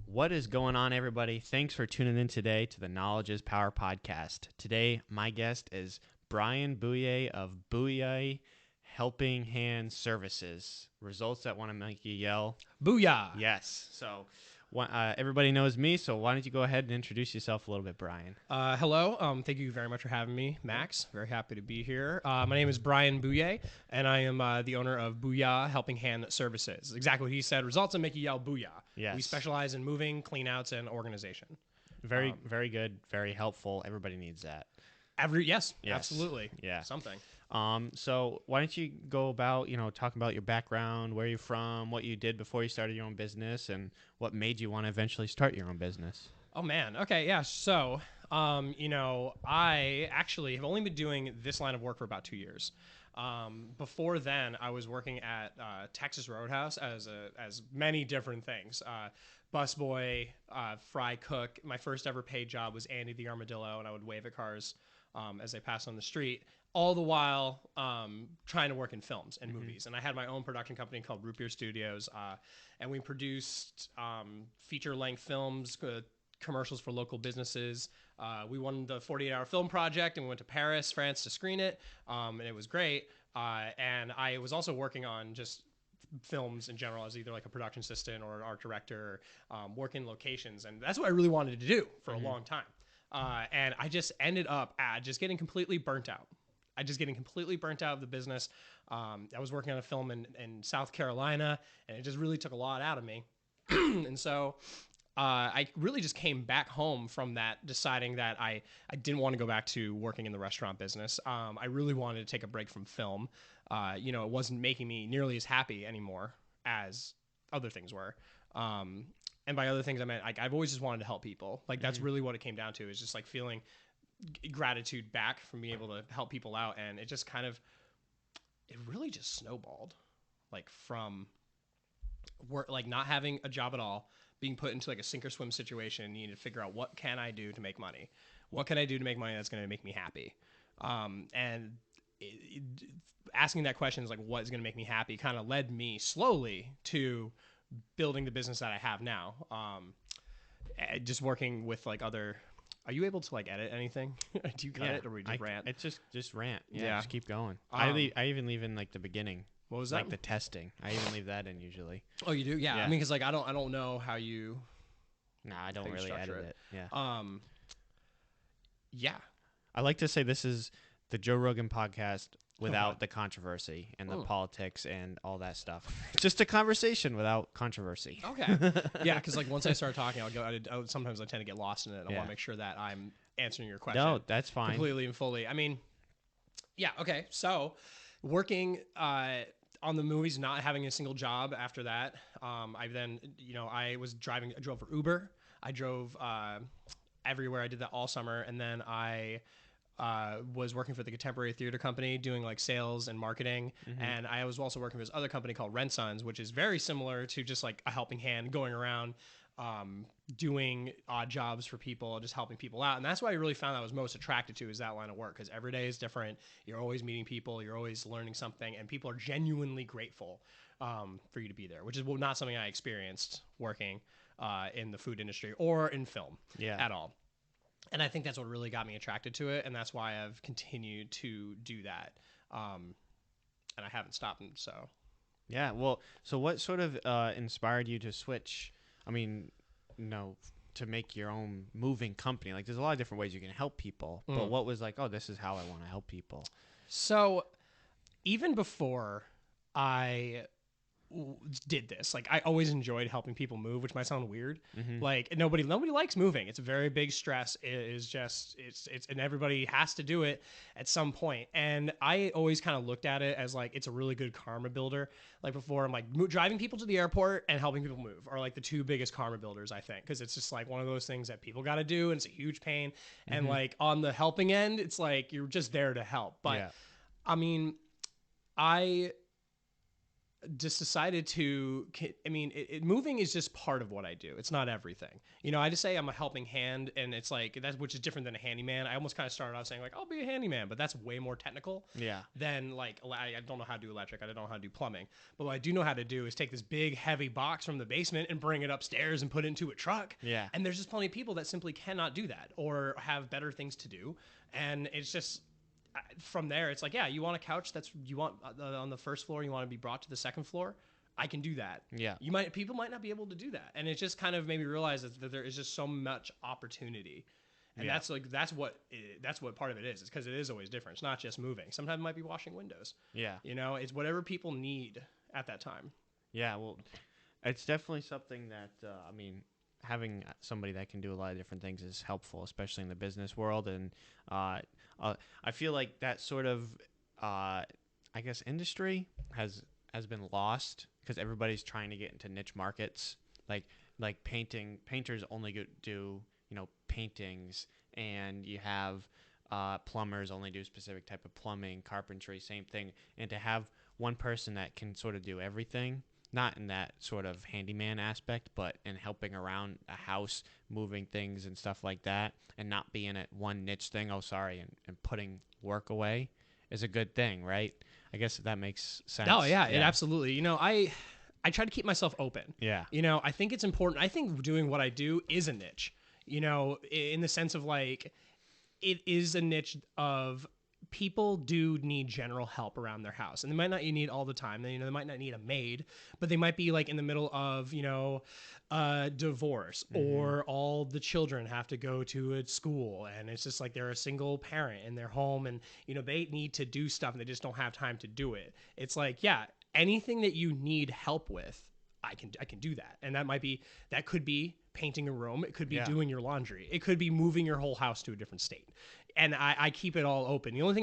What is going on, everybody? Thanks for tuning in today to the Knowledge is Power podcast. Today, my guest is Brian Booya of Bouyea Helping Hand Services. Results that want to make you yell. Booyah! Yes. So everybody knows me, so why don't you go ahead and introduce yourself a little bit, Brian? Hello. Thank you very much for having me, Max. Very happy to be here. My name is Brian Booya, and I am the owner of Booyah Helping Hand Services. Exactly what he said. Results that make you yell Booyah. Yes. We specialize in moving, clean-outs, and organization. Very good. Very helpful. Everybody needs that. Yes, absolutely. Yeah. Something. So why don't you go about, talking about your background, where you're from, what you did before you started your own business, and what made you want to eventually start your own business? Oh, man. Okay, yeah. So, I actually have only been doing this line of work for about 2 years. Before then, I was working at Texas Roadhouse as many different things. Busboy, fry cook. My first ever paid job was Andy the Armadillo, and I would wave at cars as they passed on the street, all the while trying to work in films and movies. And I had my own production company called Root Beer Studios, and we produced feature-length films, commercials for local businesses. We won the 48-hour film project, and we went to Paris, France to screen it, and it was great. And I was also working on just films in general as either like a production assistant or an art director, working locations. And that's what I really wanted to do for a long time. And I just ended up just getting completely burnt out. Of the business. I was working on a film in South Carolina, and it just really took a lot out of me. And so I really just came back home from that, deciding that I didn't want to go back to working in the restaurant business. I really wanted to take a break from film. It wasn't making me nearly as happy anymore as other things were. And by other things, I meant I've always just wanted to help people. Like that's really what it came down to, is just like feeling gratitude back from being able to help people out. And it just it really just snowballed, like from work, like not having a job at all, being put into like a sink or swim situation, and needing to figure out what can I do to make money? What can I do to make money that's going to make me happy? And asking that question is like, what is going to make me happy, kind of led me slowly to building the business that I have now. Just working with like other. Are you able to like edit anything? Do you cut it, or we just rant? It's just rant. Yeah, just keep going. I even leave in like the beginning. What was that? Like the testing. I even leave that in usually. Oh, you do? Yeah. I mean, because like I don't know how you. No, I don't really edit it. Yeah. Yeah. I like to say this is the Joe Rogan podcast without the controversy and the politics and all that stuff. Just a conversation without controversy. Okay. Yeah, because like once I start talking, sometimes I tend to get lost in it. I want to make sure that I'm answering your question. No, that's fine. Completely and fully. I mean, yeah. Okay. So working on the movies, not having a single job after that. I drove for Uber. I drove everywhere. I did that all summer. And then I was working for the Contemporary Theater Company doing like sales and marketing. And I was also working for this other company called Rent Sons, which is very similar to just like a helping hand, going around doing odd jobs for people, just helping people out. And that's what I really found I was most attracted to, is that line of work, because every day is different. You're always meeting people, you're always learning something, and people are genuinely grateful for you to be there, which is not something I experienced working in the food industry or in film at all. And I think that's what really got me attracted to it, and that's why I've continued to do that. And I haven't stopped. So, yeah. Well, so what sort of inspired you to switch? I mean, to make your own moving company. Like, there's a lot of different ways you can help people. But what was like, oh, this is how I want to help people? So, even before I did this, like I always enjoyed helping people move, which might sound weird. Like nobody likes moving. It's a very big stress. It is just it's and everybody has to do it at some point. And I always kind of looked at it as like it's a really good karma builder. Like before, I'm like driving people to the airport and helping people move are like the two biggest karma builders, I think, because it's just like one of those things that people got to do, and it's a huge pain. And like on the helping end, it's like you're just there to help. But I mean, I just decided to, I mean, moving is just part of what I do. It's not everything. You know, I just say I'm a helping hand, and it's like, which is different than a handyman. I almost kind of started off saying like, I'll be a handyman, but that's way more technical than like, I don't know how to do electric. I don't know how to do plumbing, but what I do know how to do is take this big heavy box from the basement and bring it upstairs and put it into a truck. Yeah. And there's just plenty of people that simply cannot do that or have better things to do. And it's just, from there, it's like, yeah, you want a couch you want on the first floor, you want to be brought to the second floor. I can do that. Yeah. People might not be able to do that. And it just kind of made me realize that there is just so much opportunity. And that's what part of it is. It's because it is always different. It's not just moving. Sometimes it might be washing windows. Yeah. You know, it's whatever people need at that time. Yeah. Well, it's definitely something that, I mean, having somebody that can do a lot of different things is helpful, especially in the business world. And I feel like that sort of, I guess, industry has been lost because everybody's trying to get into niche markets. Like painters only do, you know, paintings, and you have plumbers only do specific type of plumbing, carpentry, same thing. And to have one person that can sort of do everything, not in that sort of handyman aspect, but in helping around a house, moving things and stuff like that, and not being at one niche thing, and putting work away is a good thing, right? I guess that makes sense. Oh, yeah, it absolutely. You know, I try to keep myself open. Yeah. You know, I think it's important. I think doing what I do is a niche, you know, in the sense of like, it is a niche of people do need general help around their house, and they might not need all the time. They might not need a maid, but they might be like in the middle of, you know, divorce, or all the children have to go to a school, and it's just like they're a single parent in their home, and you know they need to do stuff and they just don't have time to do it. It's like, yeah, anything that you need help with, I can do that. And that could be painting a room. It could be doing your laundry. It could be moving your whole house to a different state. And I keep it all open. The only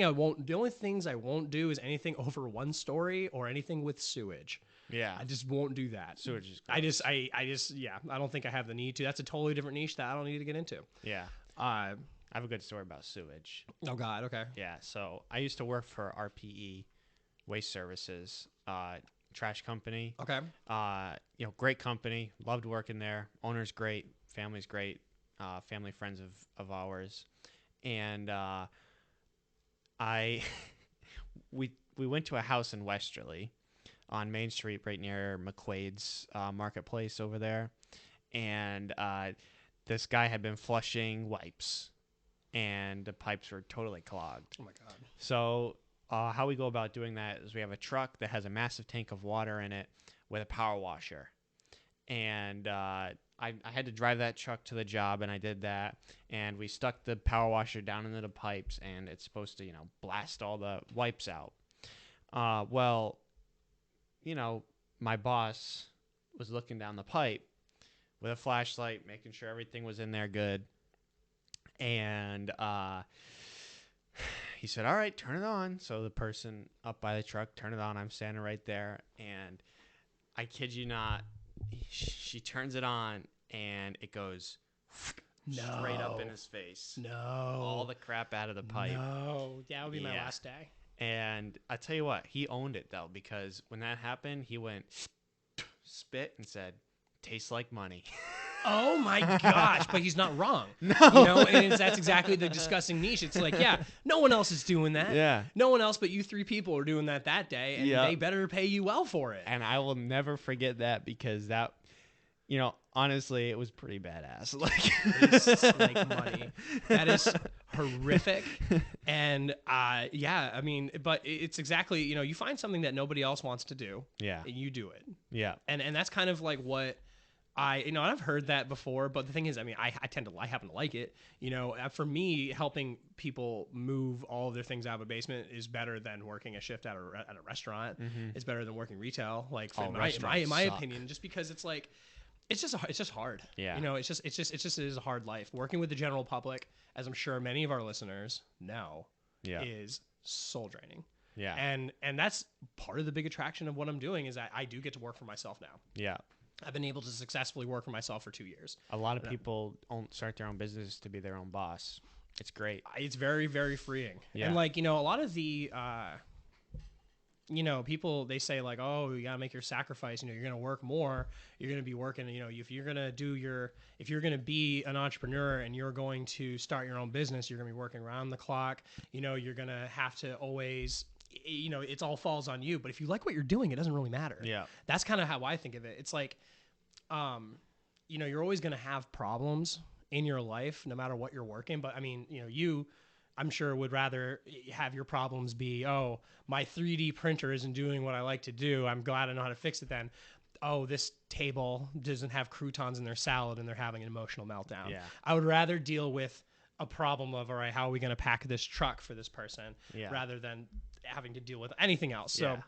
things I won't do is anything over one story or anything with sewage. Yeah. I just won't do that. Sewage is gross. I don't think I have the need to. That's a totally different niche that I don't need to get into. Yeah. I have a good story about sewage. Oh God. Okay. Yeah. So I used to work for RPE Waste Services, trash company. Okay. You know, great company. Loved working there. Owner's great. Family's great. Family friends of ours. And we went to a house in Westerly on Main Street, right near McQuaid's marketplace over there. And this guy had been flushing wipes, and the pipes were totally clogged. Oh my God. So how we go about doing that is we have a truck that has a massive tank of water in it with a power washer. And I had to drive that truck to the job, and I did that. And we stuck the power washer down into the pipes, and it's supposed to, you know, blast all the wipes out. Well, you know, my boss was looking down the pipe with a flashlight, making sure everything was in there good. And he said, all right, turn it on. So the person up by the truck turned it on. I'm standing right there, and I kid you not, she turns it on, and it goes straight up in his face. No. All the crap out of the pipe. No. That would be my last day. And I tell you what, he owned it, though, because when that happened, he went, spit, and said, tastes like money. Oh my gosh, but he's not wrong. No. You know, and that's exactly the disgusting niche. It's like, yeah, no one else is doing that. Yeah. No one else but you three people are doing that day, and they better pay you well for it. And I will never forget that, because that, you know, honestly, it was pretty badass. Like, it's like money. That is horrific. And yeah, I mean, but it's exactly, you know, you find something that nobody else wants to do. Yeah. And you do it. Yeah. And that's kind of like what and I've heard that before, but the thing is, I mean, I happen to like it. You know, for me, helping people move all of their things out of a basement is better than working a shift at a restaurant. Mm-hmm. It's better than working retail. Like, in my opinion, just because it's like, it's just hard. Yeah. You know, it is a hard life. Working with the general public, as I'm sure many of our listeners know, is soul draining. Yeah. And that's part of the big attraction of what I'm doing, is that I do get to work for myself now. Yeah. I've been able to successfully work for myself for 2 years. A lot of people start their own business to be their own boss. It's great. It's very, very freeing. Yeah. And like, you know, a lot of the people, they say like, oh, you gotta make your sacrifice. You're gonna work more. You're gonna be working. If you're gonna be an entrepreneur and you're going to start your own business, you're gonna be working around the clock. You're gonna have to always, it all falls on you. But if you like what you're doing, it doesn't really matter. Yeah. That's kind of how I think of it. It's like, you're always gonna have problems in your life, no matter what you're working. But I mean, I'm sure would rather have your problems be, oh, my 3D printer isn't doing what I like to do. I'm glad I know how to fix it then. Oh, this table doesn't have croutons in their salad and they're having an emotional meltdown. Yeah. I would rather deal with a problem of, all right, how are we going to pack this truck for this person rather than having to deal with anything else. So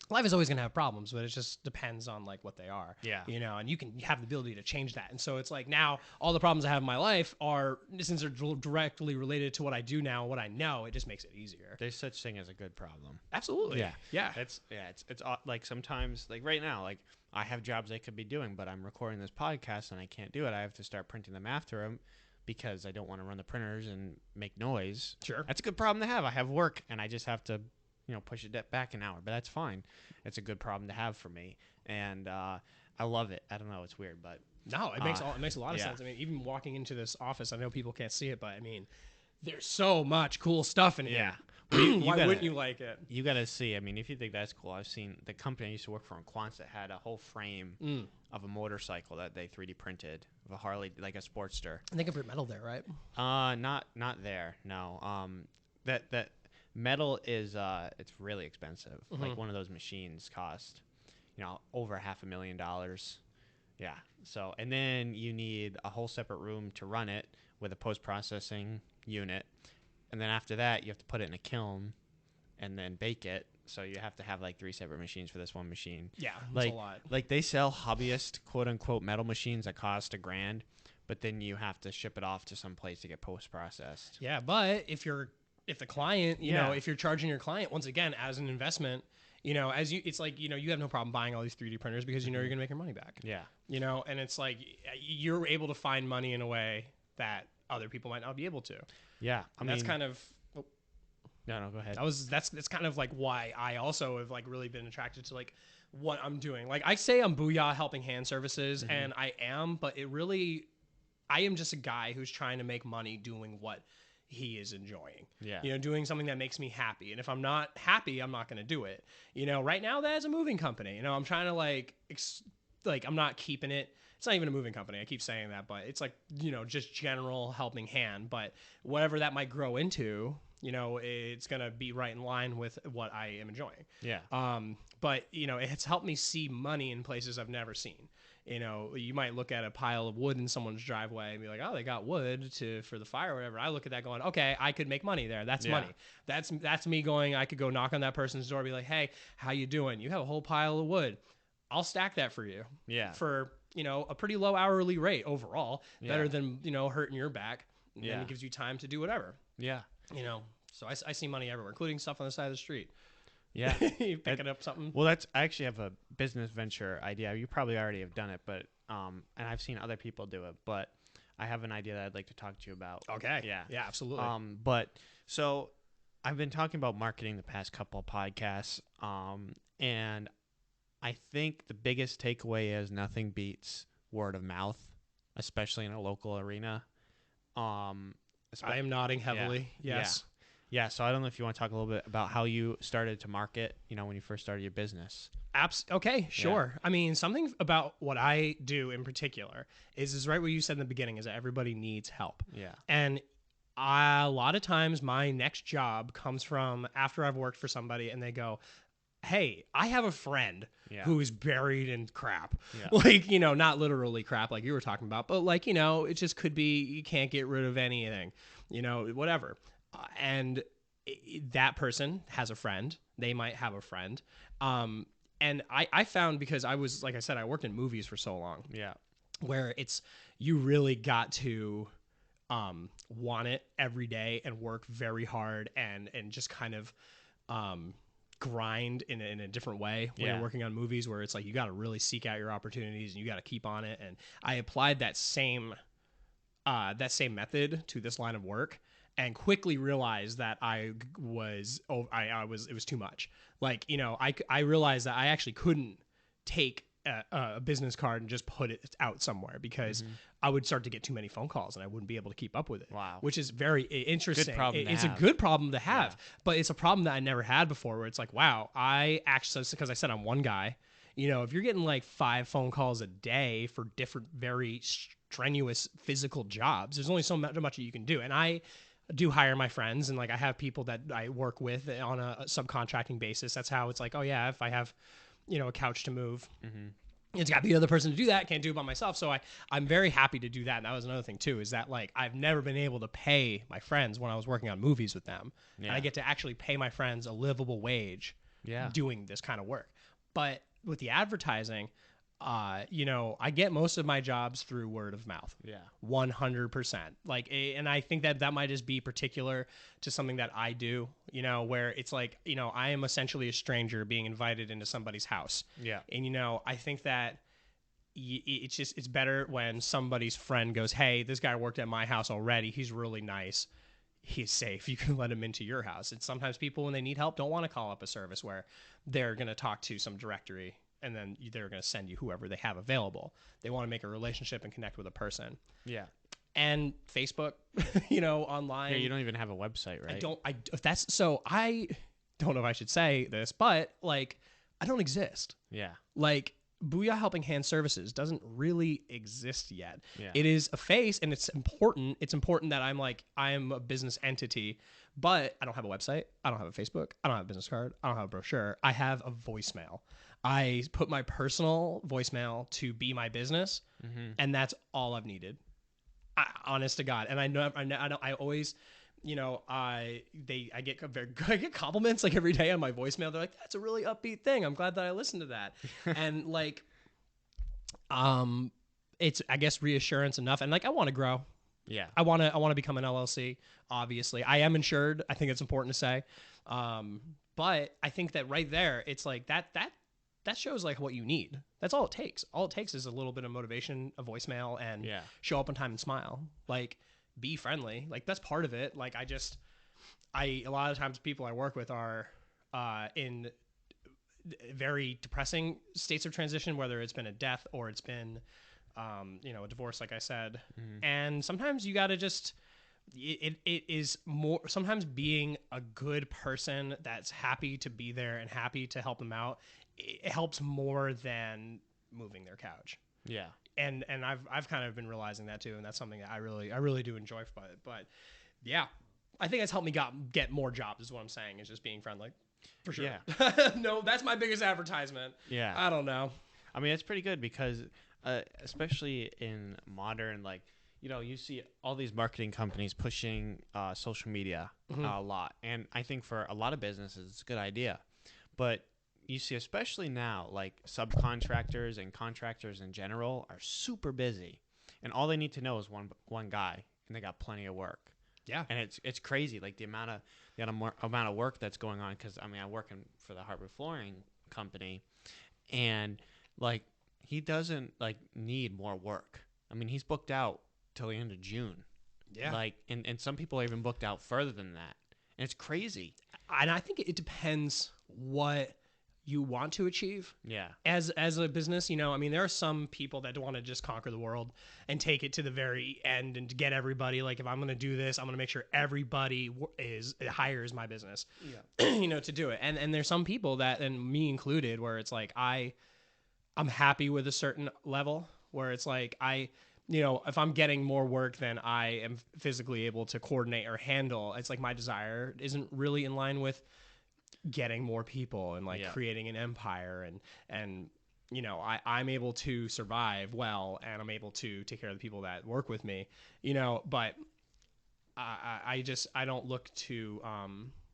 life is always going to have problems, but it just depends on like what they are. Yeah. And you can have the ability to change that. And so it's like now all the problems I have in my life are, since they're directly related to what I do now, what I know, it just makes it easier. There's such thing as a good problem. Absolutely. Yeah. Yeah. It's like sometimes, like right now, like I have jobs I could be doing, but I'm recording this podcast and I can't do it. I have to start printing them after them because I don't want to run the printers and make noise. Sure. That's a good problem to have. I have work and I just have to push it back an hour, but that's fine. It's a good problem to have for me, and I love it. I don't know, it's weird, but no, it makes a lot of sense. I mean, even walking into this office, I know people can't see it, but I mean, there's so much cool stuff in here. Why wouldn't you like it? You got to see. I mean, if you think that's cool, I've seen the company I used to work for in Quonset had a whole frame of a motorcycle that they 3D printed of a Harley, like a Sportster. I think of your metal there, right? Not there. No. That metal is it's really expensive. Like one of those machines cost over $500,000. Yeah. So, and then you need a whole separate room to run it with a post-processing unit, and then after that you have to put it in a kiln and then bake it. So you have to have like 3 separate machines for this one machine. Yeah, that's a lot. Like they sell hobbyist quote unquote metal machines that cost $1,000, but then you have to ship it off to some place to get post-processed. Yeah, but if the client, if you're charging your client, once again, as an investment, it's like, you have no problem buying all these 3D printers because you're going to make your money back. Yeah. And it's like you're able to find money in a way that other people might not be able to. Yeah. I mean, that's kind of. No, go ahead. That's kind of like why I also have like really been attracted to like what I'm doing. Like I say I'm Booya helping hand services, and I am, but I am just a guy who's trying to make money doing what he is enjoying. Yeah. Doing something that makes me happy. And if I'm not happy, I'm not going to do it. Right now that is a moving company. I'm trying to like I'm not keeping it. It's not even a moving company. I keep saying that, but it's like, just general helping hand. But whatever that might grow into, it's going to be right in line with what I am enjoying. Yeah. But, it's helped me see money in places I've never seen. You might look at a pile of wood in someone's driveway and be like, oh, they got wood for the fire or whatever. I look at that going, okay, I could make money there. That's money. That's me going, I could go knock on that person's door and be like, hey, how you doing? You have a whole pile of wood. I'll stack that for you. Yeah. For, a pretty low hourly rate overall, better than, hurting your back. And then it gives you time to do whatever. Yeah. So I see money everywhere, including stuff on the side of the street. Yeah. You picking up something? Well, I actually have a business venture idea. You probably already have done it, but and I've seen other people do it, but I have an idea that I'd like to talk to you about. Okay. Yeah. Yeah, absolutely. But so I've been talking about marketing the past couple of podcasts, and I think the biggest takeaway is nothing beats word of mouth, especially in a local arena. I am nodding heavily. Yeah. Yes. Yeah, so I don't know if you want to talk a little bit about how you started to market, when you first started your business. Okay, sure. Yeah. I mean, something about what I do in particular is right what you said in the beginning, is that everybody needs help. Yeah. And a lot of times my next job comes from after I've worked for somebody and they go, hey, I have a friend who is buried in crap. Yeah. Like, not literally crap like you were talking about, but like, it just could be you can't get rid of anything, whatever. And that person has a friend. They might have a friend. And I found, because I was, like I said, I worked in movies for so long. Yeah. Where you really got to want it every day and work very hard and just kind of grind in a different way when you're working on movies, where it's like you got to really seek out your opportunities and you got to keep on it. And I applied that same method to this line of work. and quickly realized that it was too much. Like, I realized that I actually couldn't take a business card and just put it out somewhere because I would start to get too many phone calls and I wouldn't be able to keep up with it. Wow. Which is very interesting. Good problem to It's have. a good problem to have, but it's a problem that I never had before where it's like, wow, I actually, because I said I'm one guy, if you're getting like 5 phone calls a day for different, very strenuous physical jobs, there's only so much you can do. And I do hire my friends, and like I have people that I work with on a subcontracting basis. That's how it's like, oh yeah, if I have, a couch to move, it's got to be the other person to do that. Can't do it by myself. So I'm very happy to do that. And that was another thing too, is that like I've never been able to pay my friends when I was working on movies with them. Yeah. And I get to actually pay my friends a livable wage doing this kind of work. But with the advertising, I get most of my jobs through word of mouth. Yeah. 100%. Like, and I think that might just be particular to something that I do, where it's like, I am essentially a stranger being invited into somebody's house. Yeah. And, I think that it's better when somebody's friend goes, hey, this guy worked at my house already. He's really nice. He's safe. You can let him into your house. And sometimes people, when they need help, don't want to call up a service where they're going to talk to some directory and then they're going to send you whoever they have available. They want to make a relationship and connect with a person. Yeah. And Facebook, online. Yeah, you don't even have a website, right? I don't know if I should say this, but like, I don't exist. Yeah. Like, Booya Helping Hand Services doesn't really exist yet. Yeah. It is a face, and it's important. It's important that I am a business entity, but I don't have a website. I don't have a Facebook. I don't have a business card. I don't have a brochure. I have a voicemail. I put my personal voicemail to be my business, and that's all I've needed. Honest to God. And I always, I get compliments like every day on my voicemail. They're like, that's a really upbeat thing. I'm glad that I listened to that. And like, it's, I guess, reassurance enough. And like, I want to grow. Yeah. I want to become an LLC. Obviously I am insured. I think it's important to say. But I think that right there, it's like that shows like what you need. That's all it takes. All it takes is a little bit of motivation, a voicemail, and show up on time and smile. Like, be friendly. Like, that's part of it. Like, a lot of times people I work with are in very depressing states of transition, whether it's been a death or it's been, a divorce, like I said. And sometimes you got to just, it is more, sometimes being a good person that's happy to be there and happy to help them out, it helps more than moving their couch. Yeah. And I've kind of been realizing that too, and that's something that I really do enjoy about it. But yeah, I think it's helped me get more jobs, is what I'm saying, is just being friendly. For sure. Yeah. No, that's my biggest advertisement. Yeah. I don't know. I mean, it's pretty good because especially in modern, like, you see all these marketing companies pushing social media a lot. And I think for a lot of businesses, it's a good idea. But you see, especially now, like subcontractors and contractors in general are super busy, and all they need to know is one guy, and they got plenty of work. Yeah, and it's crazy, like the amount of work that's going on. Because I mean, I work for the hardwood flooring company, and like he doesn't like need more work. I mean, he's booked out till the end of June. Yeah, like and some people are even booked out further than that, and it's crazy. And I think it depends what you want to achieve. Yeah. As a business, I mean, there are some people that want to just conquer the world and take it to the very end and to get everybody. Like, if I'm going to do this, I'm going to make sure everybody hires my business. Yeah. To do it. And there's some people that, and me included, where it's like I'm happy with a certain level where it's like if I'm getting more work than I am physically able to coordinate or handle, it's like my desire isn't really in line with getting more people and creating an empire and I'm able to survive well, and I'm able to take care of the people that work with me, but I don't look to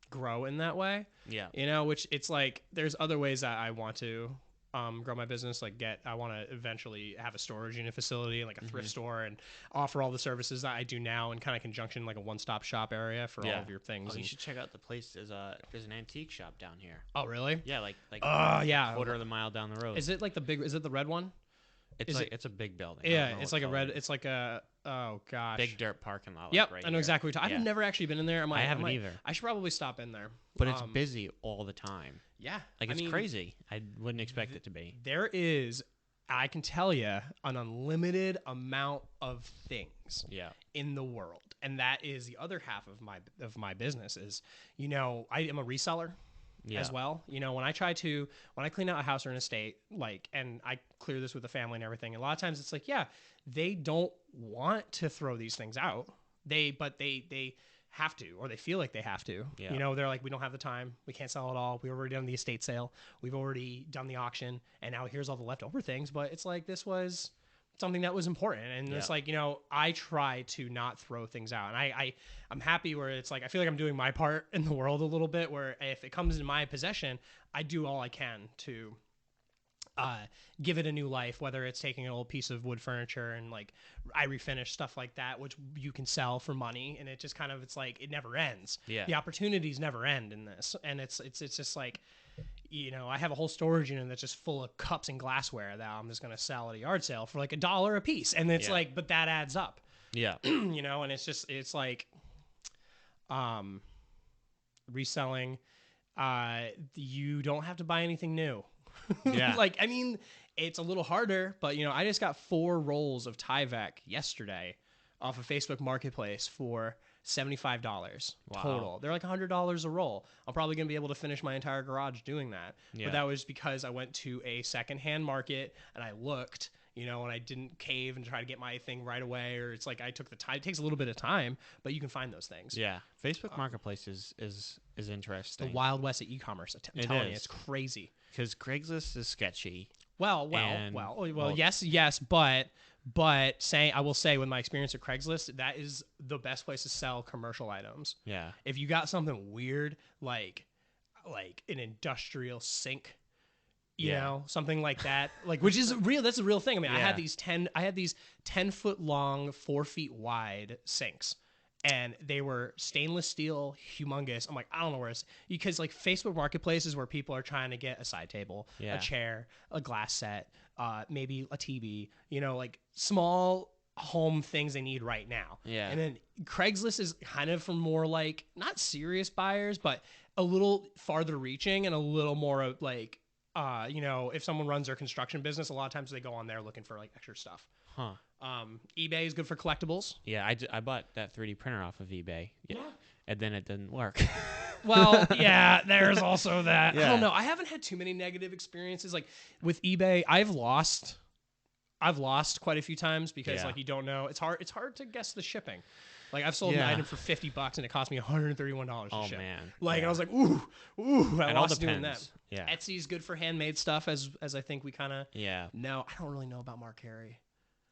grow in that way. Yeah. Which it's like there's other ways that I want to grow my business. Like I want to eventually have a storage unit facility, like a thrift store, and offer all the services that I do now in kind of conjunction, like a one-stop shop area for all of your things. Oh, you should check out the place. There's an antique shop down here. Oh, really? Yeah, like yeah, quarter of the mile down the road. Is it like is it the red one? It's a big building. Yeah, it's like a red. It's like a Oh gosh. Big dirt parking lot. Yep, right I know here. exactly what you're talking. I've never actually been in there. I haven't either. I should probably stop in there. But it's busy all the time. Yeah. Like, it's crazy. I wouldn't expect it to be. There is, I can tell you, an unlimited amount of things in the world. And that is the other half of my business is, I am a reseller as well. When I clean out a house or an estate, and I clear this with the family and everything, a lot of times it's like, they don't want to throw these things out. But they have to, or they feel like they have to. Yeah. They're like, we don't have the time. We can't sell it all. We've already done the estate sale. We've already done the auction. And now here's all the leftover things. But it's like, this was something that was important. And it's like, I try to not throw things out. And I'm happy where it's like, I feel like I'm doing my part in the world a little bit, where if it comes in my possession, I do all I can to give it a new life, whether it's taking an old piece of wood furniture and I refinish stuff like that, which you can sell for money. And it just kind of, it's like, it never ends. Yeah. The opportunities never end in this. And it's just like, I have a whole storage unit that's just full of cups and glassware that I'm just going to sell at a yard sale for like $1 a piece. And it's like, but that adds up. Yeah. And it's like, reselling, you don't have to buy anything new. Yeah. It's a little harder, but I just got 4 rolls of Tyvek yesterday off of Facebook Marketplace for $75 total. They're like $100 a roll. I'm probably going to be able to finish my entire garage doing that. Yeah. But that was because I went to a secondhand market and I looked, and I didn't cave and try to get my thing right away. Or it's like I took the time. It takes a little bit of time, but you can find those things. Yeah. Facebook Marketplace is interesting. The Wild West of e-commerce. I'm telling you, it's crazy. Because Craigslist is sketchy. Well, yes, but I will say with my experience at Craigslist, that is the best place to sell commercial items. Yeah. If you got something weird like an industrial sink, something like that, which is real. That's a real thing. I mean, I had these 10-foot long, 4 feet wide sinks. And they were stainless steel, humongous. I'm like, I don't know where it's, because Facebook Marketplace is where people are trying to get a side table, a chair, a glass set, maybe a TV, small home things they need right now. Yeah. And then Craigslist is kind of for more not serious buyers, but a little farther reaching and a little more of if someone runs their construction business, a lot of times they go on there looking for extra stuff. Huh. eBay is good for collectibles. Yeah, I bought that 3D printer off of eBay. Yeah. And then it didn't work. Well, yeah, there's also that. Yeah. I don't know. I haven't had too many negative experiences. With eBay, I've lost quite a few times because you don't know. It's hard to guess the shipping. I've sold an item for $50 and it cost me $131 to ship. Man. And I was like, ooh, I lost doing that. Yeah. Etsy's good for handmade stuff, as I think we kind of know. I don't really know about Mark Carey.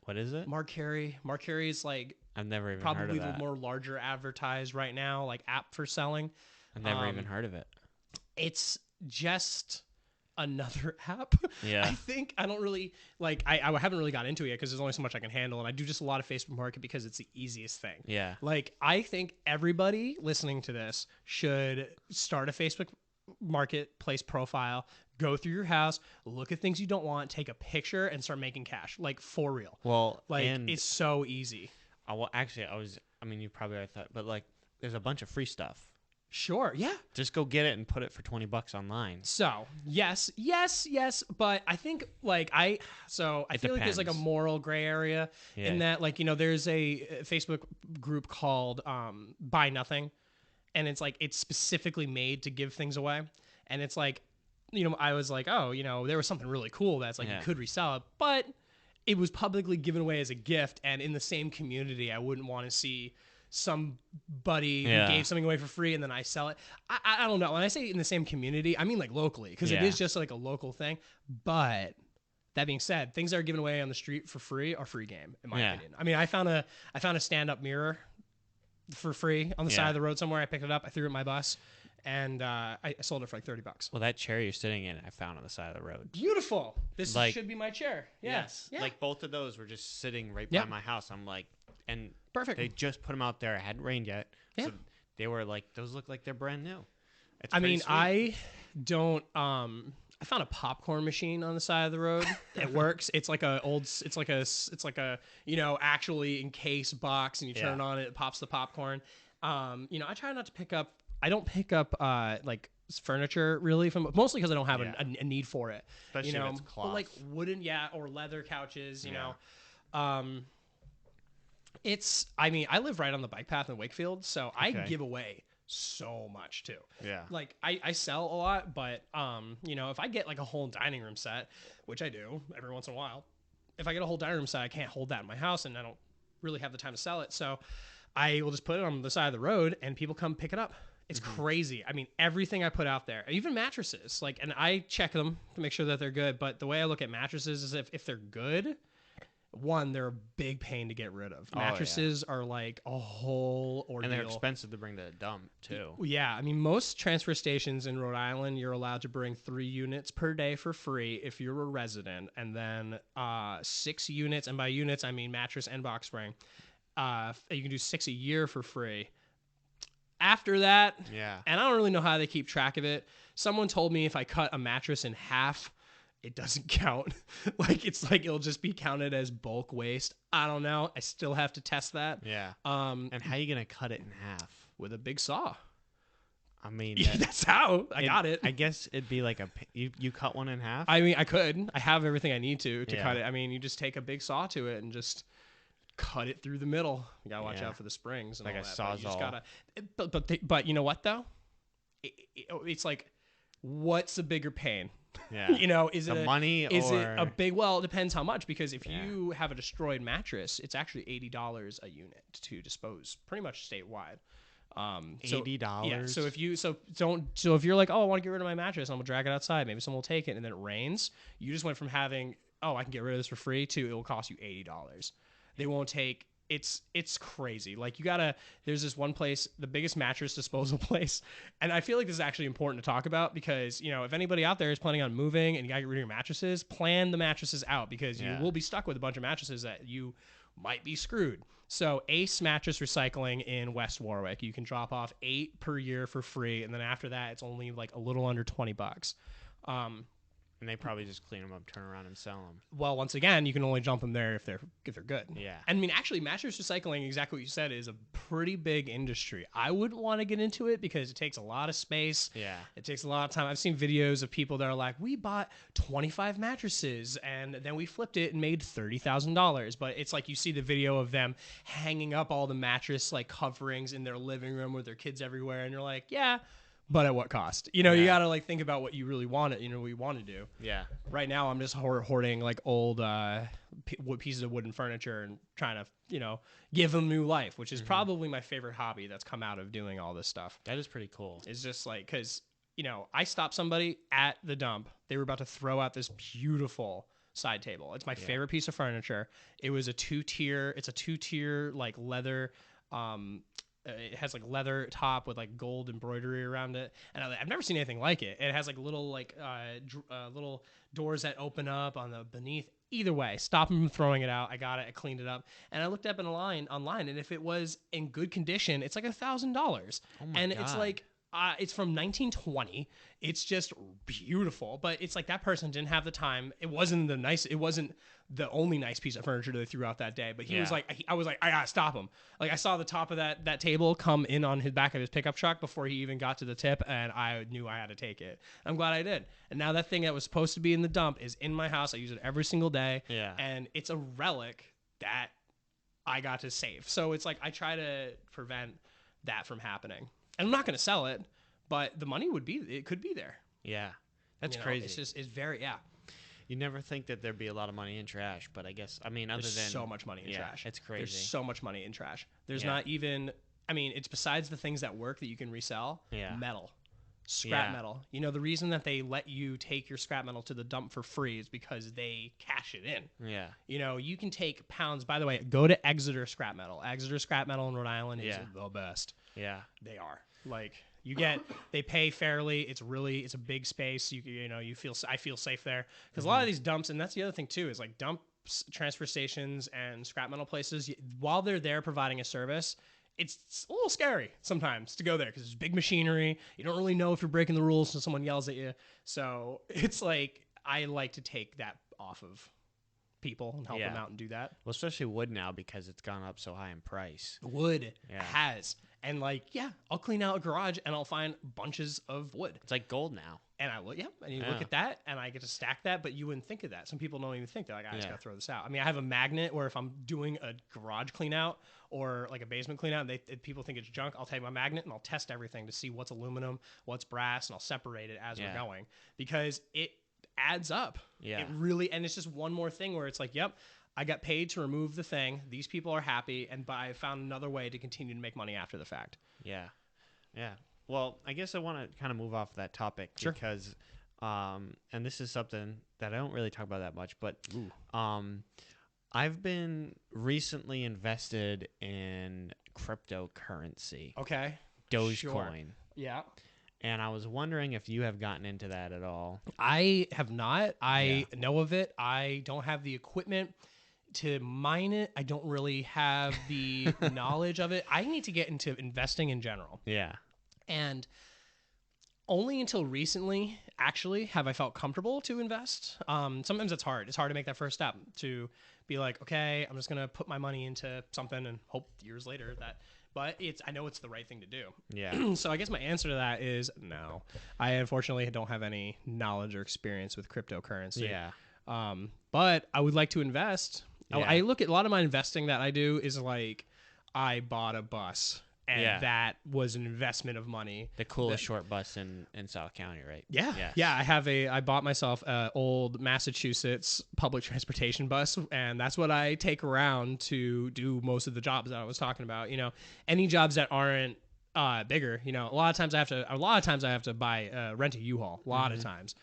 What is it? Mark Carey is I've never even heard of probably that. the more larger advertised right now, app for selling. I've never even heard of it. It's just another app. Yeah. I think I don't really I haven't really got into it yet because there's only so much I can handle, and I do just a lot of Facebook Market because it's the easiest thing. Yeah. I think everybody listening to this should start a Facebook Marketplace profile, go through your house, look at things you don't want, take a picture, and start making cash. For real. Well, it's so easy. You probably already thought, but there's a bunch of free stuff. Sure, yeah. Just go get it and put it for $20 online. So, yes, but I think I feel like there's a moral gray area in that there's a Facebook group called Buy Nothing, and it's it's specifically made to give things away, and it's I was there was something really cool that's you could resell it, but it was publicly given away as a gift, and in the same community, I wouldn't want to see somebody who gave something away for free and then I sell it. I don't know. When I say in the same community, I mean locally, because it is just a local thing. But that being said, things that are given away on the street for free are free game, in my opinion. I mean, I found a stand-up mirror for free on the side of the road somewhere. I picked it up, I threw it in my bus, and I sold it for $30. Well, that chair you're sitting in, I found on the side of the road. Beautiful. This should be my chair. Yes. Yeah. Both of those were just sitting right by my house. I'm and perfect. They just put them out there. It hadn't rained yet. Yeah. So they were those look like they're brand new. It's I mean, sweet. I don't I found a popcorn machine on the side of the road. It works. It's like a actually encased box, and you turn it on, it pops the popcorn. I try not to pick up. I don't pick up like furniture really from mostly because I don't have a need for it. Especially if it's cloth. But like wooden, or leather couches. I live right on the bike path in Wakefield, so I give away so much too. Yeah. Like I sell a lot, but if I get like a whole dining room set, which I do every once in a while, if I get a whole dining room set, I can't hold that in my house and I don't really have the time to sell it. So I will just put it on the side of the road and people come pick it up. It's crazy. I mean, everything I put out there, even mattresses, and I check them to make sure that they're good. But the way I look at mattresses is if they're good, one, they're a big pain to get rid of. Mattresses are like a whole ordeal. And they're expensive to bring to the dump, too. Yeah. I mean, most transfer stations in Rhode Island, you're allowed to bring 3 units per day for free if you're a resident. And then 6 units, and by units, I mean mattress and box spring. You can do 6 a year for free. After that, and I don't really know how they keep track of it. Someone told me if I cut a mattress in half, it doesn't count. It'll just be counted as bulk waste. I don't know. I still have to test that. Yeah. And how are you gonna cut it in half? With a big saw. I mean, that's how I got it. I guess it'd be like you cut one in half. I mean, I could. I have everything I need to cut it. I mean, you just take a big saw to it and just cut it through the middle. You gotta watch out for the springs and like all a that. Sawzall. You just gotta. But you know what though? It's like, what's the bigger pain? Yeah. Is it the money is or it a big? Well, it depends how much. Because if you have a destroyed mattress, it's actually $80 a unit to dispose, pretty much statewide. $80. Yeah. So if you're like, oh, I want to get rid of my mattress, I'm gonna drag it outside. Maybe someone will take it, and then it rains. You just went from having, I can get rid of this for free, to it will cost you $80. They won't take. It's crazy. Like there's this one place, the biggest mattress disposal place. And I feel like this is actually important to talk about because, if anybody out there is planning on moving and you got to get rid of your mattresses, plan the mattresses out because you will be stuck with a bunch of mattresses that you might be screwed. So Ace Mattress Recycling in West Warwick, you can drop off 8 per year for free. And then after that, it's only like a little under $20. And they probably just clean them up, turn around, and sell them. Well, once again, you can only dump them there if they're good. Yeah. I mean, actually, mattress recycling, exactly what you said, is a pretty big industry. I wouldn't want to get into it because it takes a lot of space. Yeah. It takes a lot of time. I've seen videos of people that are like, we bought 25 mattresses and then we flipped it and made $30,000. But it's like you see the video of them hanging up all the mattress coverings in their living room with their kids everywhere, and you're like, yeah. But at what cost? You got to think about what you really want it. What you want to do. Yeah. Right now, I'm just hoarding old pieces of wooden furniture and trying to, give them new life, which is probably my favorite hobby that's come out of doing all this stuff. That is pretty cool. It's just because, I stopped somebody at the dump. They were about to throw out this beautiful side table. It's my favorite piece of furniture. It was a 2-tier. It's a 2-tier leather. It has leather top with gold embroidery around it, and I've never seen anything like it. It has little little doors that open up on the beneath. Either way, stop them from throwing it out. I got it. I cleaned it up, and I looked up online, and if it was in good condition, it's $1,000. Oh my God. It's it's from 1920. It's just beautiful, but it's that person didn't have the time. It wasn't the only nice piece of furniture they threw out that day, but he was I was like, I gotta stop him. I saw the top of that table come in on his back of his pickup truck before he even got to the tip, and I knew I had to take it. I'm glad I did. And now that thing that was supposed to be in the dump is in my house. I use it every single day. Yeah. And it's a relic that I got to save. So it's I try to prevent that from happening. And I'm not going to sell it, but the money could be there. Yeah. That's crazy. It's very, You never think that there'd be a lot of money in trash, but there's so much money in trash. It's crazy. There's so much money in trash. There's not even, it's besides the things that work that you can resell, metal, scrap metal. The reason that they let you take your scrap metal to the dump for free is because they cash it in. Yeah. You can take pounds. By the way, go to Exeter Scrap Metal. Exeter Scrap Metal in Rhode Island is the best. Yeah. They are. They pay fairly. It's a big space. I feel safe there because a lot of these dumps, and that's the other thing too, is dumps, transfer stations, and scrap metal places. While they're there providing a service, it's a little scary sometimes to go there because there's big machinery. You don't really know if you're breaking the rules until someone yells at you. So it's like I like to take that off of people and help them out and do that. Well, especially wood now because it's gone up so high in price. Wood has. And like, I'll clean out a garage and I'll find bunches of wood. It's like gold now. And I will, and you look at that and I get to stack that, but you wouldn't think of that. Some people don't even think. They're like, I just got to throw this out. I mean, I have a magnet where if I'm doing a garage clean out or like a basement clean out and people think it's junk, I'll take my magnet and I'll test everything to see what's aluminum, what's brass, and I'll separate it as we're going because it adds up. Yeah. It really, and it's just one more thing where it's like, I got paid to remove the thing. These people are happy, but I found another way to continue to make money after the fact. Yeah. Yeah. Well, I guess I want to kind of move off that topic because, and this is something that I don't really talk about that much, but I've been recently invested in cryptocurrency. Okay. Dogecoin. Sure. Yeah. And I was wondering if you have gotten into that at all. I have not. I know of it. I don't have the equipment to mine it. I don't really have the knowledge of it. I need to get into investing in general. Yeah. And only until recently, actually, have I felt comfortable to invest. Sometimes it's hard. It's hard to make that first step to be like, okay, I'm just going to put my money into something and hope years later that, but I know it's the right thing to do. Yeah. So I guess my answer to that is no. I unfortunately don't have any knowledge or experience with cryptocurrency. Yeah. But I would like to invest. Yeah. I look at a lot of my investing that I do is like I bought a bus. And that was an investment of money. The coolest short bus in South County, right? Yeah. Yes. Yeah. I bought myself an old Massachusetts public transportation bus, and that's what I take around to do most of the jobs that I was talking about. You know, any jobs that aren't bigger, you know, a lot of times I have to buy rent a U-Haul a lot of times,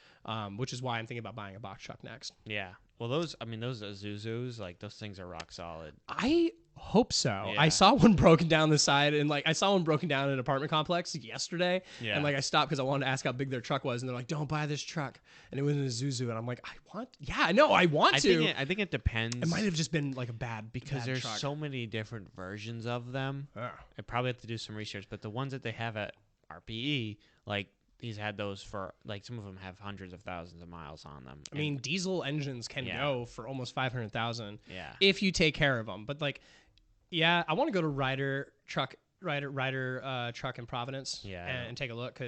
which is why I'm thinking about buying a box truck next. Yeah. Well, those Isuzus, like those things are rock solid. I hope so. Yeah. I saw one broken down the side, and like I saw one broken down in an apartment complex yesterday. Yeah. And like I stopped because I wanted to ask how big their truck was, and they're like, "Don't buy this truck." And it was an Isuzu, and I'm like, I want to. I think it depends. It might have just been like a bad there's truck. so many different versions of them. I probably have to do some research, but the ones that they have at RPE, like he's had those for like some of them have hundreds of thousands of miles on them. I mean, diesel engines can go for almost 500,000 if you take care of them. But like, I want to go to Ryder Truck in Providence and take a look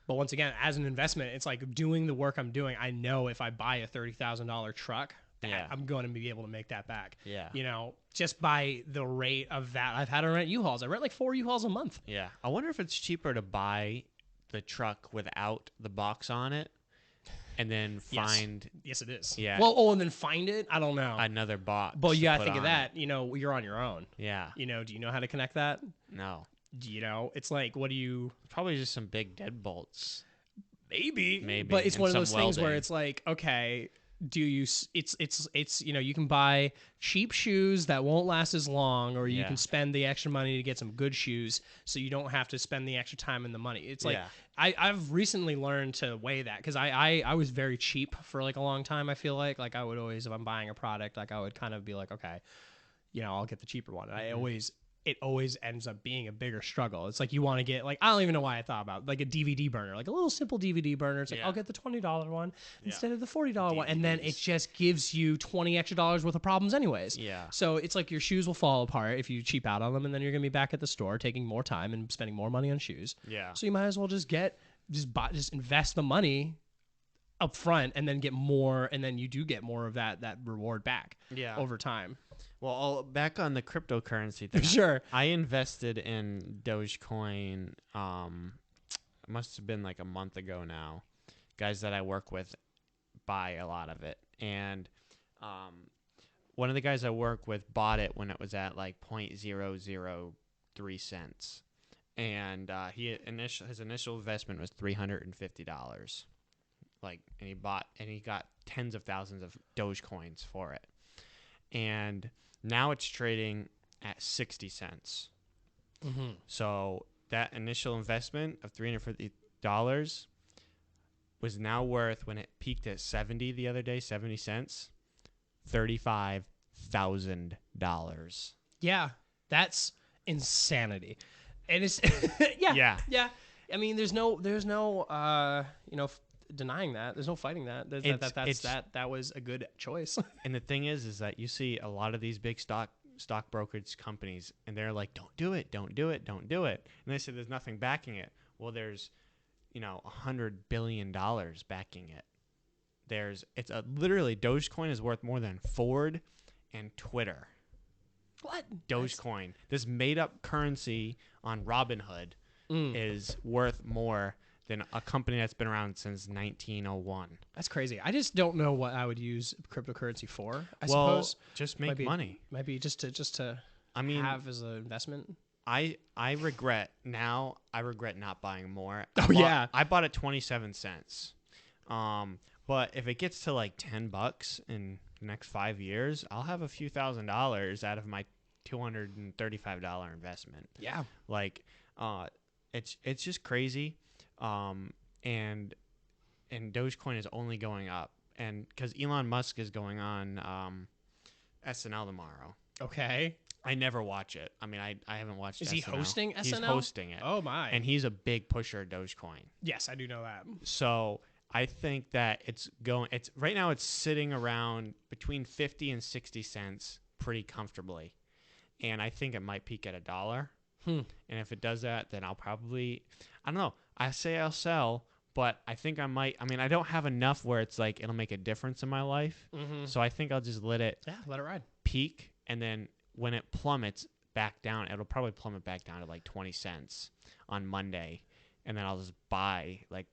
but once again, as an investment, it's like doing the work I'm doing. I know if I buy a $30,000 truck, I'm going to be able to make that back. Yeah. You know, just by the rate of that. I've had to rent U-Hauls. I rent like 4 U-Hauls a month. Yeah. I wonder if it's cheaper to buy the truck without the box on it and then find yes it is. Yeah. Well, and then find it, I don't know, another box. But you gotta think of that, you know, you're on your own. Yeah. You know, do you know how to connect that? No. Do you know, it's like, what do you probably just some big deadbolts. Maybe but it's one of those things where it's like, okay, do you it's you know, you can buy cheap shoes that won't last as long, or you can spend the extra money to get some good shoes so you don't have to spend the extra time and the money. It's like I've recently learned to weigh that because I was very cheap for like a long time. I feel like I would always, if I'm buying a product, like I would kind of be like, okay, you know, I'll get the cheaper one. And it always ends up being a bigger struggle. It's like you want to get, like, I don't even know why I thought about like a DVD burner, like a little simple DVD burner. It's like, I'll get the $20 one instead of the $40 one. And then it just gives you $20 extra worth of problems anyways. Yeah. So it's like your shoes will fall apart if you cheap out on them, and then you're going to be back at the store taking more time and spending more money on shoes. Yeah. So you might as well just invest the money up front and then get more, and then you do get more of that reward back over time. Well, back on the cryptocurrency thing. Sure. I invested in Dogecoin, it must have been like a month ago now. Guys that I work with buy a lot of it. And one of the guys I work with bought it when it was at like 0.003 cents. And his initial investment was $350. Like, and he got tens of thousands of Dogecoins for it. And now it's trading at 60 cents. Mm-hmm. So that initial investment of $350 was now worth, when it peaked at 70 the other day, 70 cents, $35,000. Yeah, that's insanity. And it's Yeah. I mean, there's no denying that. There's no fighting that. That was a good choice. And the thing is that you see a lot of these big stock brokerage companies, and they're like, don't do it, don't do it, don't do it. And they say there's nothing backing it. Well, there's, $100 billion backing it. Literally Dogecoin is worth more than Ford and Twitter. What? Dogecoin, this made up currency on Robinhood, is worth more than a company that's been around since 1901. That's crazy. I just don't know what I would use cryptocurrency for. I suppose just make money. Maybe just to have as an investment. I regret not buying more. I bought it 27 cents. But if it gets to like $10 in the next 5 years, I'll have a few $1,000s out of my $235 investment. Yeah. Like, it's just crazy. And Dogecoin is only going up, and because Elon Musk is going on SNL tomorrow. Okay. I never watch it. I mean, I haven't watched. Is SNL. he hosting SNL? He's hosting it. Oh my! And he's a big pusher of Dogecoin. Yes, I do know that. So I think that it's right now. It's sitting around between 50 and 60 cents pretty comfortably, and I think it might peak at $1. And if it does that, then I'll probably, I don't know. I say I'll sell, but I think I might. I mean, I don't have enough where it's like it'll make a difference in my life. So I think I'll just let it ride, peak, and then when it plummets back down, it'll probably plummet back down to like 20 cents on Monday, and then I'll just buy like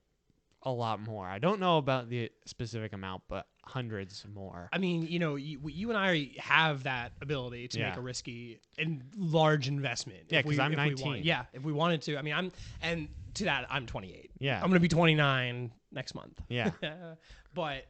a lot more. I don't know about the specific amount, but hundreds more. I mean, you and I have that ability to make a risky and large investment. Yeah, because I'm 19. If we wanted to. I mean, I'm 28. Yeah. I'm going to be 29 next month. Yeah. But,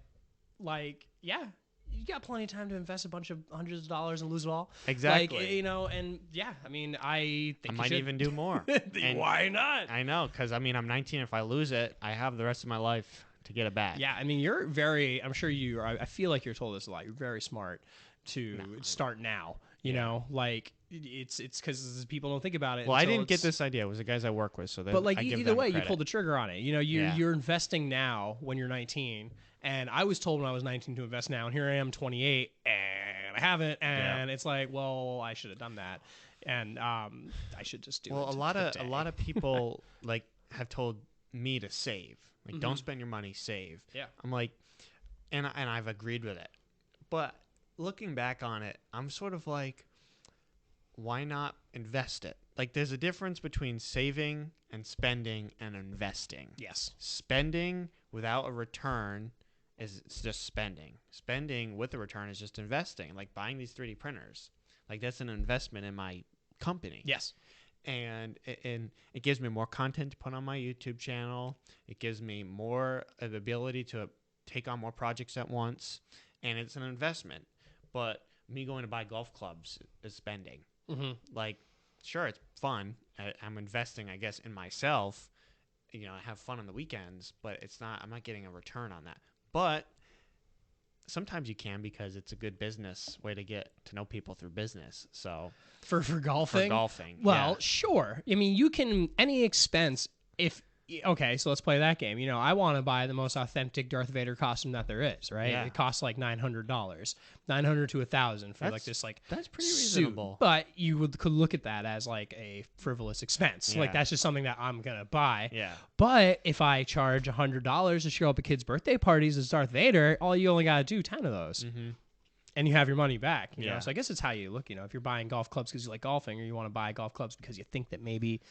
like, yeah, you got plenty of time to invest a bunch of hundreds of dollars and lose it all. Exactly. Like, and yeah, I mean, I think I might even do more. And why not? I know, because, I mean, I'm 19. If I lose it, I have the rest of my life to get it back. Yeah, I mean, you're I'm sure you are, I feel like you're told this a lot. You're very smart to start now. You know, like it's because people don't think about it. Well, I didn't get this idea. It was the guys I work with. So but like either way, you pulled the trigger on it. You're investing now when you're 19. And I was told when I was 19 to invest now, and here I am 28, and I haven't. And it's like, well, I should have done that, and I should just do it. Well, a lot of people like have told me to save. Like, don't spend your money, save. Yeah. I'm like, and I've agreed with it. But looking back on it, I'm sort of like, why not invest it? Like, there's a difference between saving and spending and investing. Yes. Spending without a return it's just spending. Spending with a return is just investing. Like buying these 3D printers. Like, that's an investment in my company. Yes. And it gives me more content to put on my YouTube channel. It gives me more of the ability to take on more projects at once. And it's an investment. But me going to buy golf clubs is spending. Like, sure, it's fun. I'm investing, I guess, in myself. I have fun on the weekends, but I'm not getting a return on that. But sometimes you can, because it's a good business way to get to know people through business. So for golfing? For golfing. Well, sure. I mean, you can, any expense, okay, so let's play that game. I want to buy the most authentic Darth Vader costume that there is, right? Yeah. It costs like $900, $900 to $1,000 for like this, like, that's pretty suit. reasonable. But you could look at that as like a frivolous expense. Yeah. Like, that's just something that I'm gonna buy. Yeah. But if I charge $100 to show up at kids' birthday parties as Darth Vader, you only gotta do 10 of those. And you have your money back. You know? So I guess it's how you look. If you're buying golf clubs because you like golfing, or you want to buy golf clubs because you think that maybe.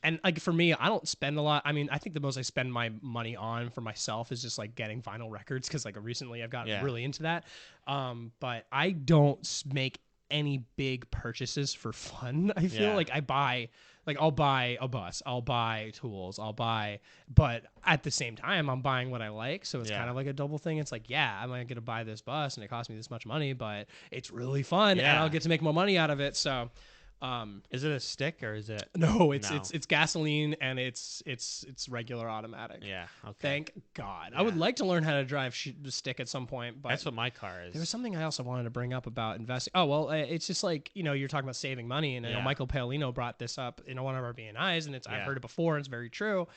And like for me, I don't spend a lot. I mean, I think the most I spend my money on for myself is just like getting vinyl records, because like recently I've gotten really into that. But I don't make any big purchases for fun. I feel like I'll buy a bus, I'll buy tools, but at the same time I'm buying what I like. So it's kind of like a double thing. It's like, I'm going to buy this bus and it costs me this much money, but it's really fun and I'll get to make more money out of it. So Is it a stick or is it? No, it's No. it's gasoline and it's regular automatic. Yeah. Okay. Thank God. Yeah. I would like to learn how to drive the stick at some point, but That's what my car is. there was something I also wanted to bring up about investing. Oh, well, it's just like, you're talking about saving money, and I know Yeah. Michael Paolino brought this up in one of our BNIs, and I've Yeah. heard it before, and it's very true.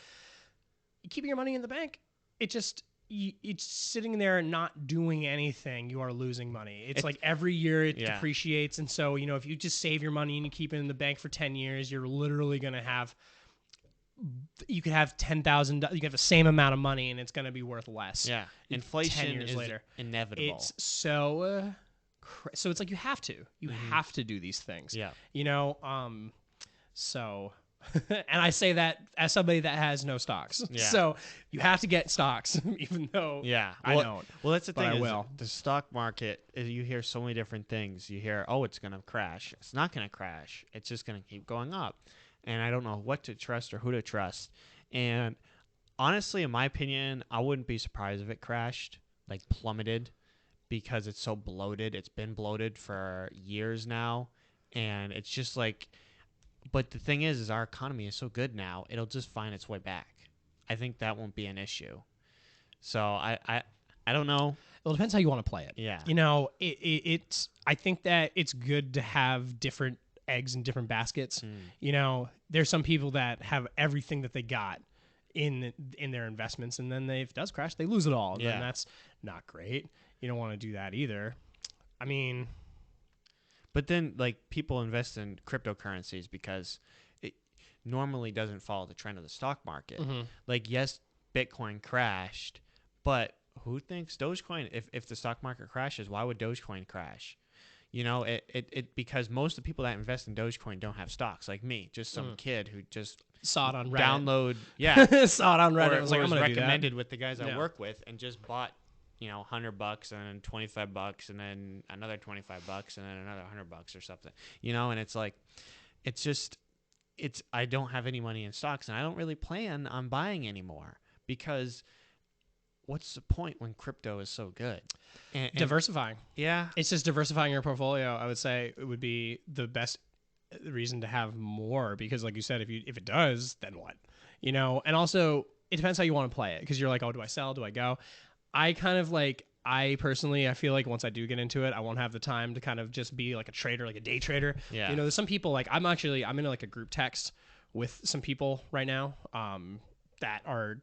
Keeping your money in the bank, it's sitting there not doing anything. You are losing money. It's like every year it Yeah. depreciates, and so, if you just save your money and you keep it in the bank for 10 years, you're literally going to have, you could have $10,000, you could have the same amount of money, and it's going to be worth less. Yeah. Inflation 10 years is later. inevitable. It's so so it's like you have to have to do these things. Yeah. So and I say that as somebody that has no stocks. Yeah. So you have to get stocks, even though Yeah. I Well, don't. Well, that's the but thing. I is will. The stock market, you hear so many different things. You hear, oh, it's going to crash. It's not going to crash. It's just going to keep going up. And I don't know what to trust or who to trust. And honestly, in my opinion, I wouldn't be surprised if it crashed, like plummeted, because it's so bloated. It's been bloated for years now. And it's just like, but the thing is our economy is so good now, it'll just find its way back. I think that won't be an issue. So I don't know. Well, it depends how you want to play it. Yeah. It's I think that it's good to have different eggs in different baskets. There's some people that have everything that they got in their investments, and then if it does crash, they lose it all. And then that's not great. You don't want to do that either. I mean, but then like people invest in cryptocurrencies because it normally doesn't follow the trend of the stock market. Like, yes, Bitcoin crashed, but who thinks Dogecoin, if the stock market crashes, why would Dogecoin crash? It because most of the people that invest in Dogecoin don't have stocks, like me, just some kid who just saw it on Reddit. download, saw it on Reddit. or, I was like, or I'm was gonna do that. recommended with the guys I Yeah. work with, and just bought, $100 and then $25 and then another $25 and then another $100 or something, and it's like, I don't have any money in stocks, and I don't really plan on buying anymore because what's the point when crypto is so good? And Diversifying. Yeah. It's just diversifying your portfolio. I would say it would be the best reason to have more, because like you said, if it does, then what? And also it depends how you want to play it, because you're like, oh, do I sell? Do I go? I personally, I feel like once I do get into it, I won't have the time to kind of just be like a trader, like a day trader. Yeah. There's some people, like I'm in like a group text with some people right now.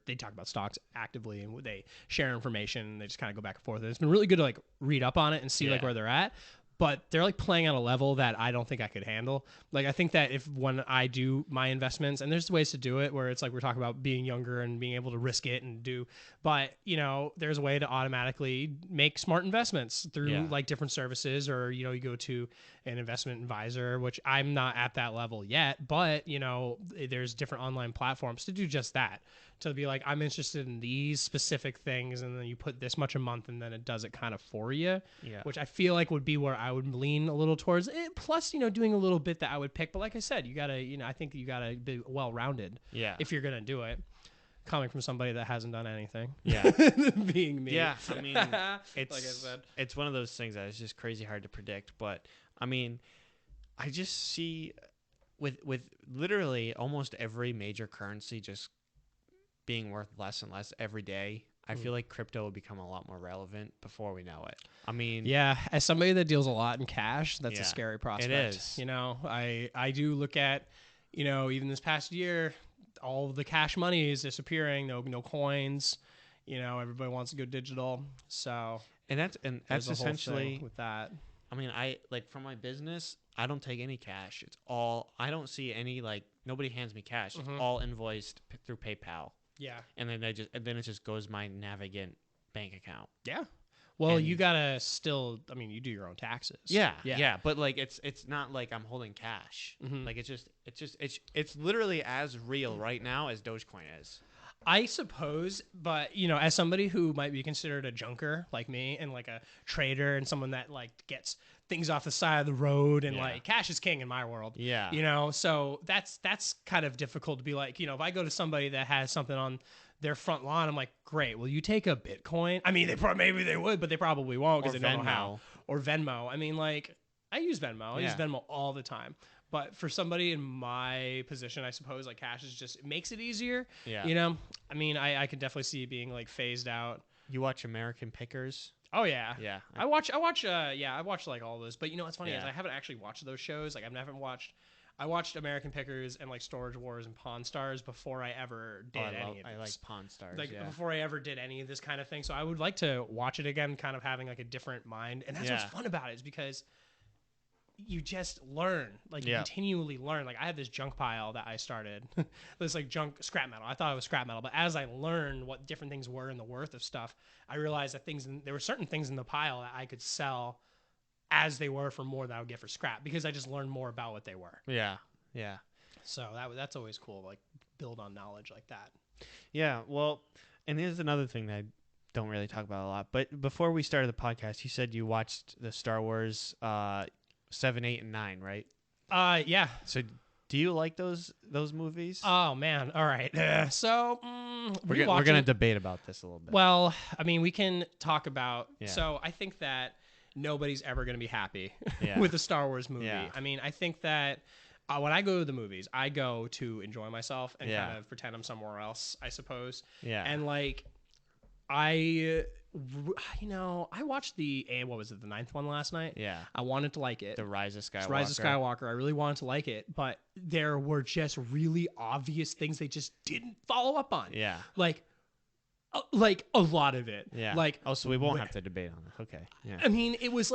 They talk about stocks actively, and they share information, and they just kind of go back and forth. And it's been really good to like read up on it and see like where they're at. But they're like playing at a level that I don't think I could handle. Like, I think that when I do my investments, and there's ways to do it where it's like we're talking about being younger and being able to risk it and do, but there's a way to automatically make smart investments through like different services, or you go to an investment advisor, which I'm not at that level yet, but there's different online platforms to do just that. To be like, I'm interested in these specific things, and then you put this much a month, and then it does it kind of for you. Yeah. Which I feel like would be where I would lean a little towards it. Plus, doing a little bit that I would pick. But like I said, you gotta, I think you gotta be well rounded. Yeah. If you're gonna do it, coming from somebody that hasn't done anything. Yeah. Being me. Yeah. I mean, it's like I said, it's one of those things that is just crazy hard to predict. But I mean, I just see with literally almost every major currency just being worth less and less every day, I feel like crypto will become a lot more relevant before we know it. I mean, yeah, as somebody that deals a lot in cash, that's a scary prospect. It is. I do look at, even this past year, all of the cash money is disappearing. No coins. Everybody wants to go digital. So and that's there's a whole essentially thing with that. I mean, I like for my business, I don't take any cash. It's all, I don't see any, like, nobody hands me cash. It's all invoiced through PayPal. Yeah. And then it just goes my Navigant bank account. Yeah. Well, And- you gotta still. I mean, you do your own taxes. Yeah. But like, it's not like I'm holding cash. Like, it's literally as real right now as Dogecoin is. I suppose, but as somebody who might be considered a junker like me, and like a trader, and someone that like gets things off the side of the road, and like cash is king in my world. Yeah. So that's kind of difficult to be like, if I go to somebody that has something on their front lawn, I'm like, great, will you take a Bitcoin? I mean, maybe they would, but they probably won't, because they don't know how. Or Venmo. I mean, like, I use Venmo. I use Yeah. Venmo all the time. But for somebody in my position, I suppose like cash is just, it makes it easier. Yeah. You know, I mean, I could definitely see it being like phased out. You watch American Pickers? Oh yeah. Yeah. I watch like all those, but you know what's funny is Yeah. I haven't actually watched those shows. Like I watched American Pickers and like Storage Wars and Pawn Stars before I ever did any of this. I like Pawn Stars. Like yeah. before I ever did any of this kind of thing. So I would like to watch it again, kind of having like a different mind. And that's what's Yeah. fun about it, is because you just learn, like you Yeah. continually learn. Like I had this junk pile that I started, this like junk scrap metal. I thought it was scrap metal, but as I learned what different things were and the worth of stuff, I realized that there were certain things in the pile that I could sell as they were for more than I would get for scrap, because I just learned more about what they were. Yeah. Yeah. So that's always cool. Like build on knowledge like that. Yeah. Well, and here's another thing that I don't really talk about a lot. But before we started the podcast, you said you watched the Star Wars 7, 8, and 9, right? Yeah. So do you like those movies? Oh man. All right. So we're gonna debate about this a little bit. Well, I mean, we can talk about. Yeah. So I think that nobody's ever going to be happy Yeah. with a Star Wars movie. Yeah. I mean, I think that when I go to the movies, I go to enjoy myself and Yeah. kind of pretend I'm somewhere else, I suppose. Yeah. And like, I watched the ninth one last night. Yeah. I wanted to like it. The Rise of Skywalker. Rise of Skywalker. I really wanted to like it, but there were just really obvious things they just didn't follow up on. Yeah. Like a lot of it. Yeah. Like, oh, so we won't have to debate on this. Okay. Yeah. I mean, it was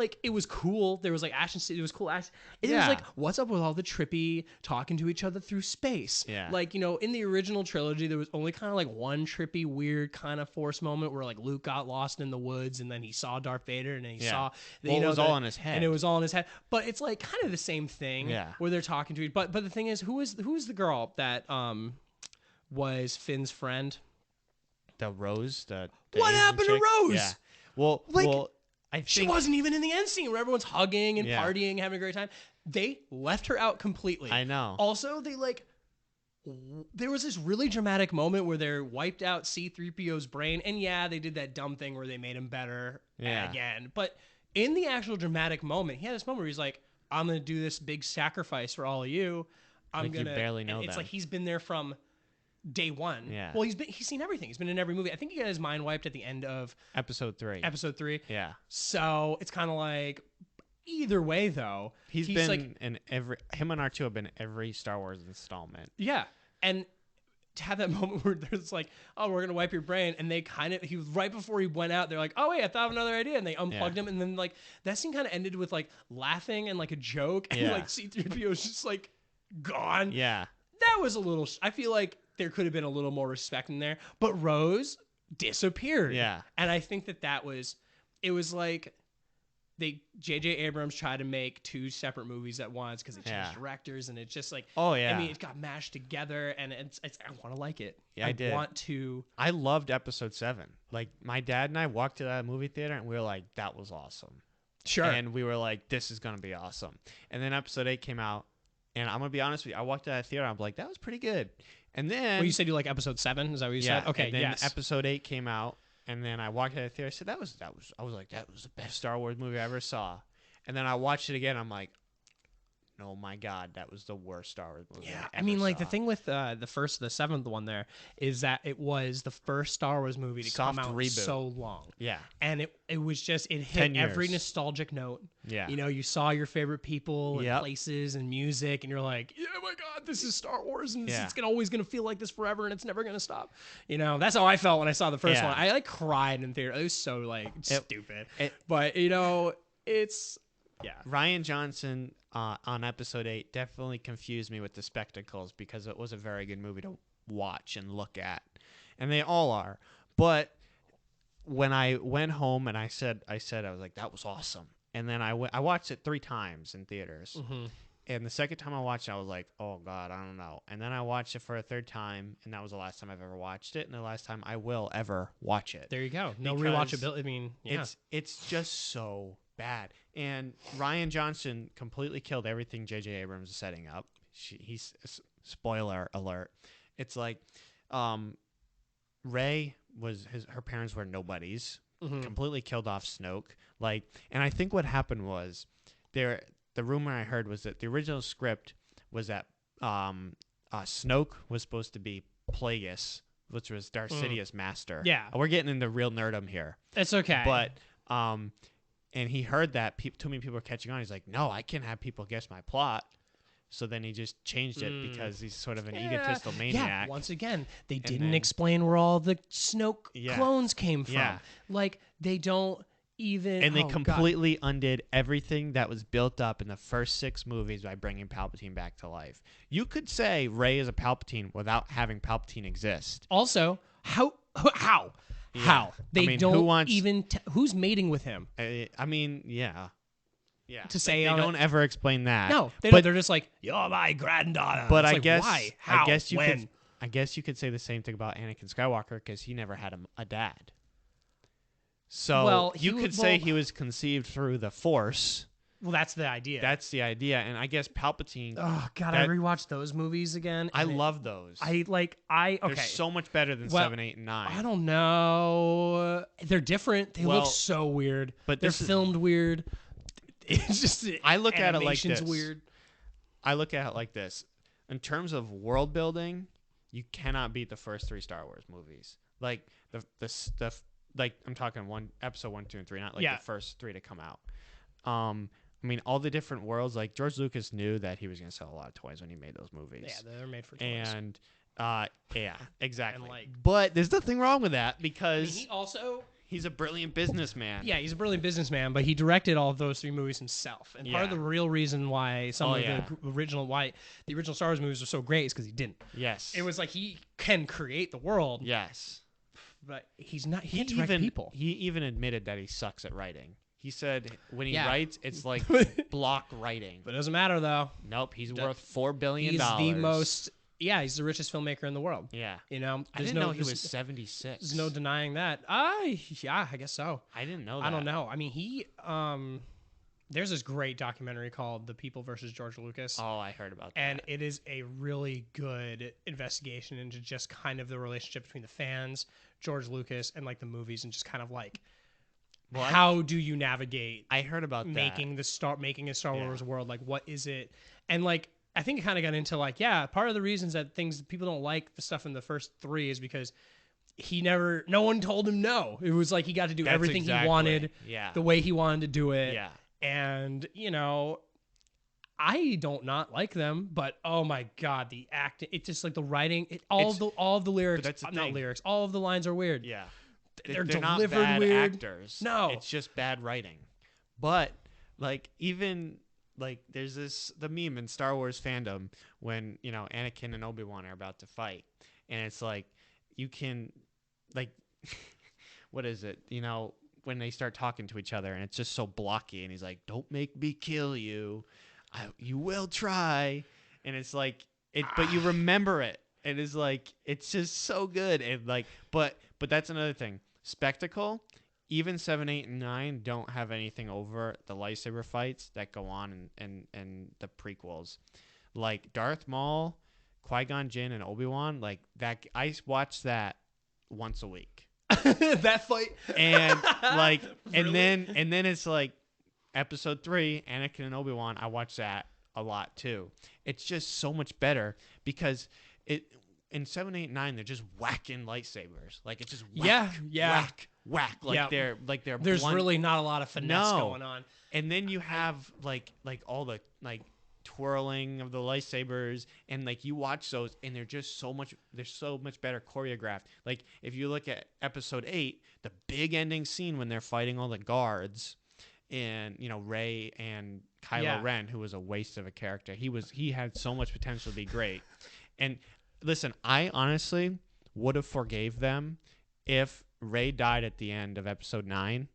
cool. There was like action. It was cool action. It was Yeah. like, what's up with all the trippy talking to each other through space? Yeah. Like, you know, in the original trilogy, there was only kind of like one trippy, weird kind of Force moment where like Luke got lost in the woods and then he saw Darth Vader and then he Yeah. saw. Well, you know, it was all in his head. And it was all in his head. But it's like kind of the same thing. Yeah. Where they're talking to each. But the thing is, who was the girl that was Finn's friend? The Rose. The What Asian happened to chick? Rose? Yeah. Well, Like, I think She wasn't even in the end scene where everyone's hugging and Yeah. partying, having a great time. They left her out completely. I know. Also, there was this really dramatic moment where they wiped out C-3PO's brain. And yeah, they did that dumb thing where they made him better again. But in the actual dramatic moment, he had this moment where he's like, I'm going to do this big sacrifice for all of you. Like, you barely know It's them. like he's been there from day one. Yeah. Well, he's seen everything. He's been in every movie. I think he got his mind wiped at the end of Episode 3. Episode 3. Yeah. So it's kind of like, either way though, He's he's been like, in him and R2 have been in every Star Wars installment. yeah. And to have that moment where there's like, oh, we're gonna wipe your brain, and they right before he went out, they're like, oh wait, I thought of another idea, and they unplugged him, and then like that scene kind of ended with like laughing and like a joke, and Yeah. like C-3PO is just like gone. Yeah. That was a little. I feel like there could have been a little more respect in there, but Rose disappeared. Yeah. And I think that it was like J.J. Abrams tried to make two separate movies at once because they changed directors, and it's just like, Oh, yeah. I mean, it got mashed together, and it's I want to like it. Yeah, I did. want to. I loved Episode 7. Like, my dad and I walked to that movie theater, and we were like, that was awesome. Sure. And we were like, this is going to be awesome. And then Episode 8 came out, and I'm going to be honest with you, I walked to that theater, and I'm like, that was pretty good. And then... Well, you said you like Episode 7? Is that what you yeah, said? Okay, and then yes. Episode 8 came out, and then I walked to the theater, I said, I was like, that was the best Star Wars movie I ever saw. And then I watched it again, I'm like, oh my God, that was the worst Star Wars movie Yeah, I I mean, ever like saw. the thing with the seventh one there is that it was the first Star Wars movie to Soft come out reboot. so long. Yeah. And it was just, it 10 hit every years. nostalgic note. Yeah. You know, you saw your favorite people and Yep. places and music, and you're like, yeah, my God, this is Star Wars, and Yeah. it's always going to feel like this forever, and it's never going to stop. You know, that's how I felt when I saw the first Yeah. one. I like cried in theater. It was so like stupid. it- But, you know, it's, yeah. Ryan Johnson on Episode 8 definitely confused me with the spectacles because it was a very good movie to watch and look at. And they all are. But when I went home and I said I was like, that was awesome. And then I watched it 3 times in theaters. Mm-hmm. And the second time I watched it, I was like, oh, God, I don't know. And then I watched it for a 3rd time, and that was the last time I've ever watched it, and the last time I will ever watch it. There you go. No Because rewatchability. I mean, yeah. It's just so bad. And Ryan Johnson completely killed everything J.J. Abrams is setting up. He's spoiler alert. It's like Rey her parents were nobodies. Mhm. Completely killed off Snoke. Like, and I think what happened was the the rumor I heard was that the original script was that Snoke was supposed to be Plagueis, which was Darth Sidious's master. Yeah. We're getting into real nerdom here. It's okay. But and he heard that too many people were catching on. He's like, no, I can't have people guess my plot. So then he just changed it because he's sort of an egotistical maniac. Yeah, once again, they didn't explain where all the Snoke clones came from. Yeah. Like, they don't even... And they completely undid everything that was built up in the first 6 movies by bringing Palpatine back to life. You could say Rey is a Palpatine without having Palpatine exist. Also, how? Yeah. How? They don't even... who's mating with him? I mean, yeah. Yeah, to say they don't ever explain that. No, they're just like, you're my granddaughter. But it's I like, guess why? How? I guess you could say the same thing about Anakin Skywalker because he never had a dad. So you could say he was conceived through the Force. Well, that's the idea. That's the idea, and I guess Palpatine. Oh God, I rewatched those movies again. I love those. Okay. They're so much better than 7, 8, and 9. I don't know. They're different. They look so weird. But they're filmed weird. It's just I look at it like this. Weird. I look at it like this. In terms of world building, you cannot beat the first 3 Star Wars movies. Like the like I'm talking episode 1, 2, and 3, not like the first 3 to come out. I mean, all the different worlds. Like George Lucas knew that he was going to sell a lot of toys when he made those movies. Yeah, they're made for toys. And yeah, exactly. And but there's nothing wrong with that because he's a brilliant businessman. Yeah, he's a brilliant businessman, but he directed all of those 3 movies himself. And part of the real reason why the original Star Wars movies are so great is because he didn't. Yes. It was like he can create the world. Yes. But he's not. He can't direct people. He even admitted that he sucks at writing. He said when he writes, it's like block writing. But it doesn't matter though. Nope. He's worth $4 billion. He's the most. Yeah, he's the richest filmmaker in the world. Yeah. You know, I didn't know he was 76. There's no denying that. Yeah, I guess so. I didn't know that. I don't know. I mean, there's this great documentary called The People versus George Lucas. Oh, I heard about that. And it is a really good investigation into just kind of the relationship between the fans, George Lucas, and like the movies, and just kind of like how do you navigate? I heard about making a Star Wars world. Like, what is it? And like, I think it kind of got into like, part of the reasons that people don't like the stuff in the first 3 is because no one told him no. It was like he got to do everything he wanted, the way he wanted to do it. Yeah. And, you know, I don't not like them, but oh my God, the acting, it's just like the writing, all of the lyrics, not lyrics, all of the lines are weird. Yeah. They're not delivered bad weird. actors. No. It's just bad writing. But like even like there's the meme in Star Wars fandom when, you know, Anakin and Obi-Wan are about to fight. And it's like you can like what is it? You know, when they start talking to each other and it's just so blocky and he's like, "Don't make me kill you. You will try." And it's like but you remember it. It is like it's just so good. And like but that's another thing. Spectacle, even 7, 8, and 9 don't have anything over the lightsaber fights that go on in the prequels. Like Darth Maul, Qui-Gon Jinn, and Obi-Wan, like that. I watch that once a week. That fight, and like, really? and then it's like Episode 3, Anakin and Obi-Wan. I watch that a lot too. It's just so much better because in 7, 8, 9 they're just whacking lightsabers. Like it's just whack. Like they're there's blunt. Really not a lot of finesse going on. And then you have like all the like twirling of the lightsabers, and like you watch those and they're so much better choreographed. Like if you look at Episode 8, the big ending scene when they're fighting all the guards, and you know Rey and Kylo Ren, who was a waste of a character. He had so much potential to be great. And listen, I honestly would have forgave them if Rey died at the end of Episode 9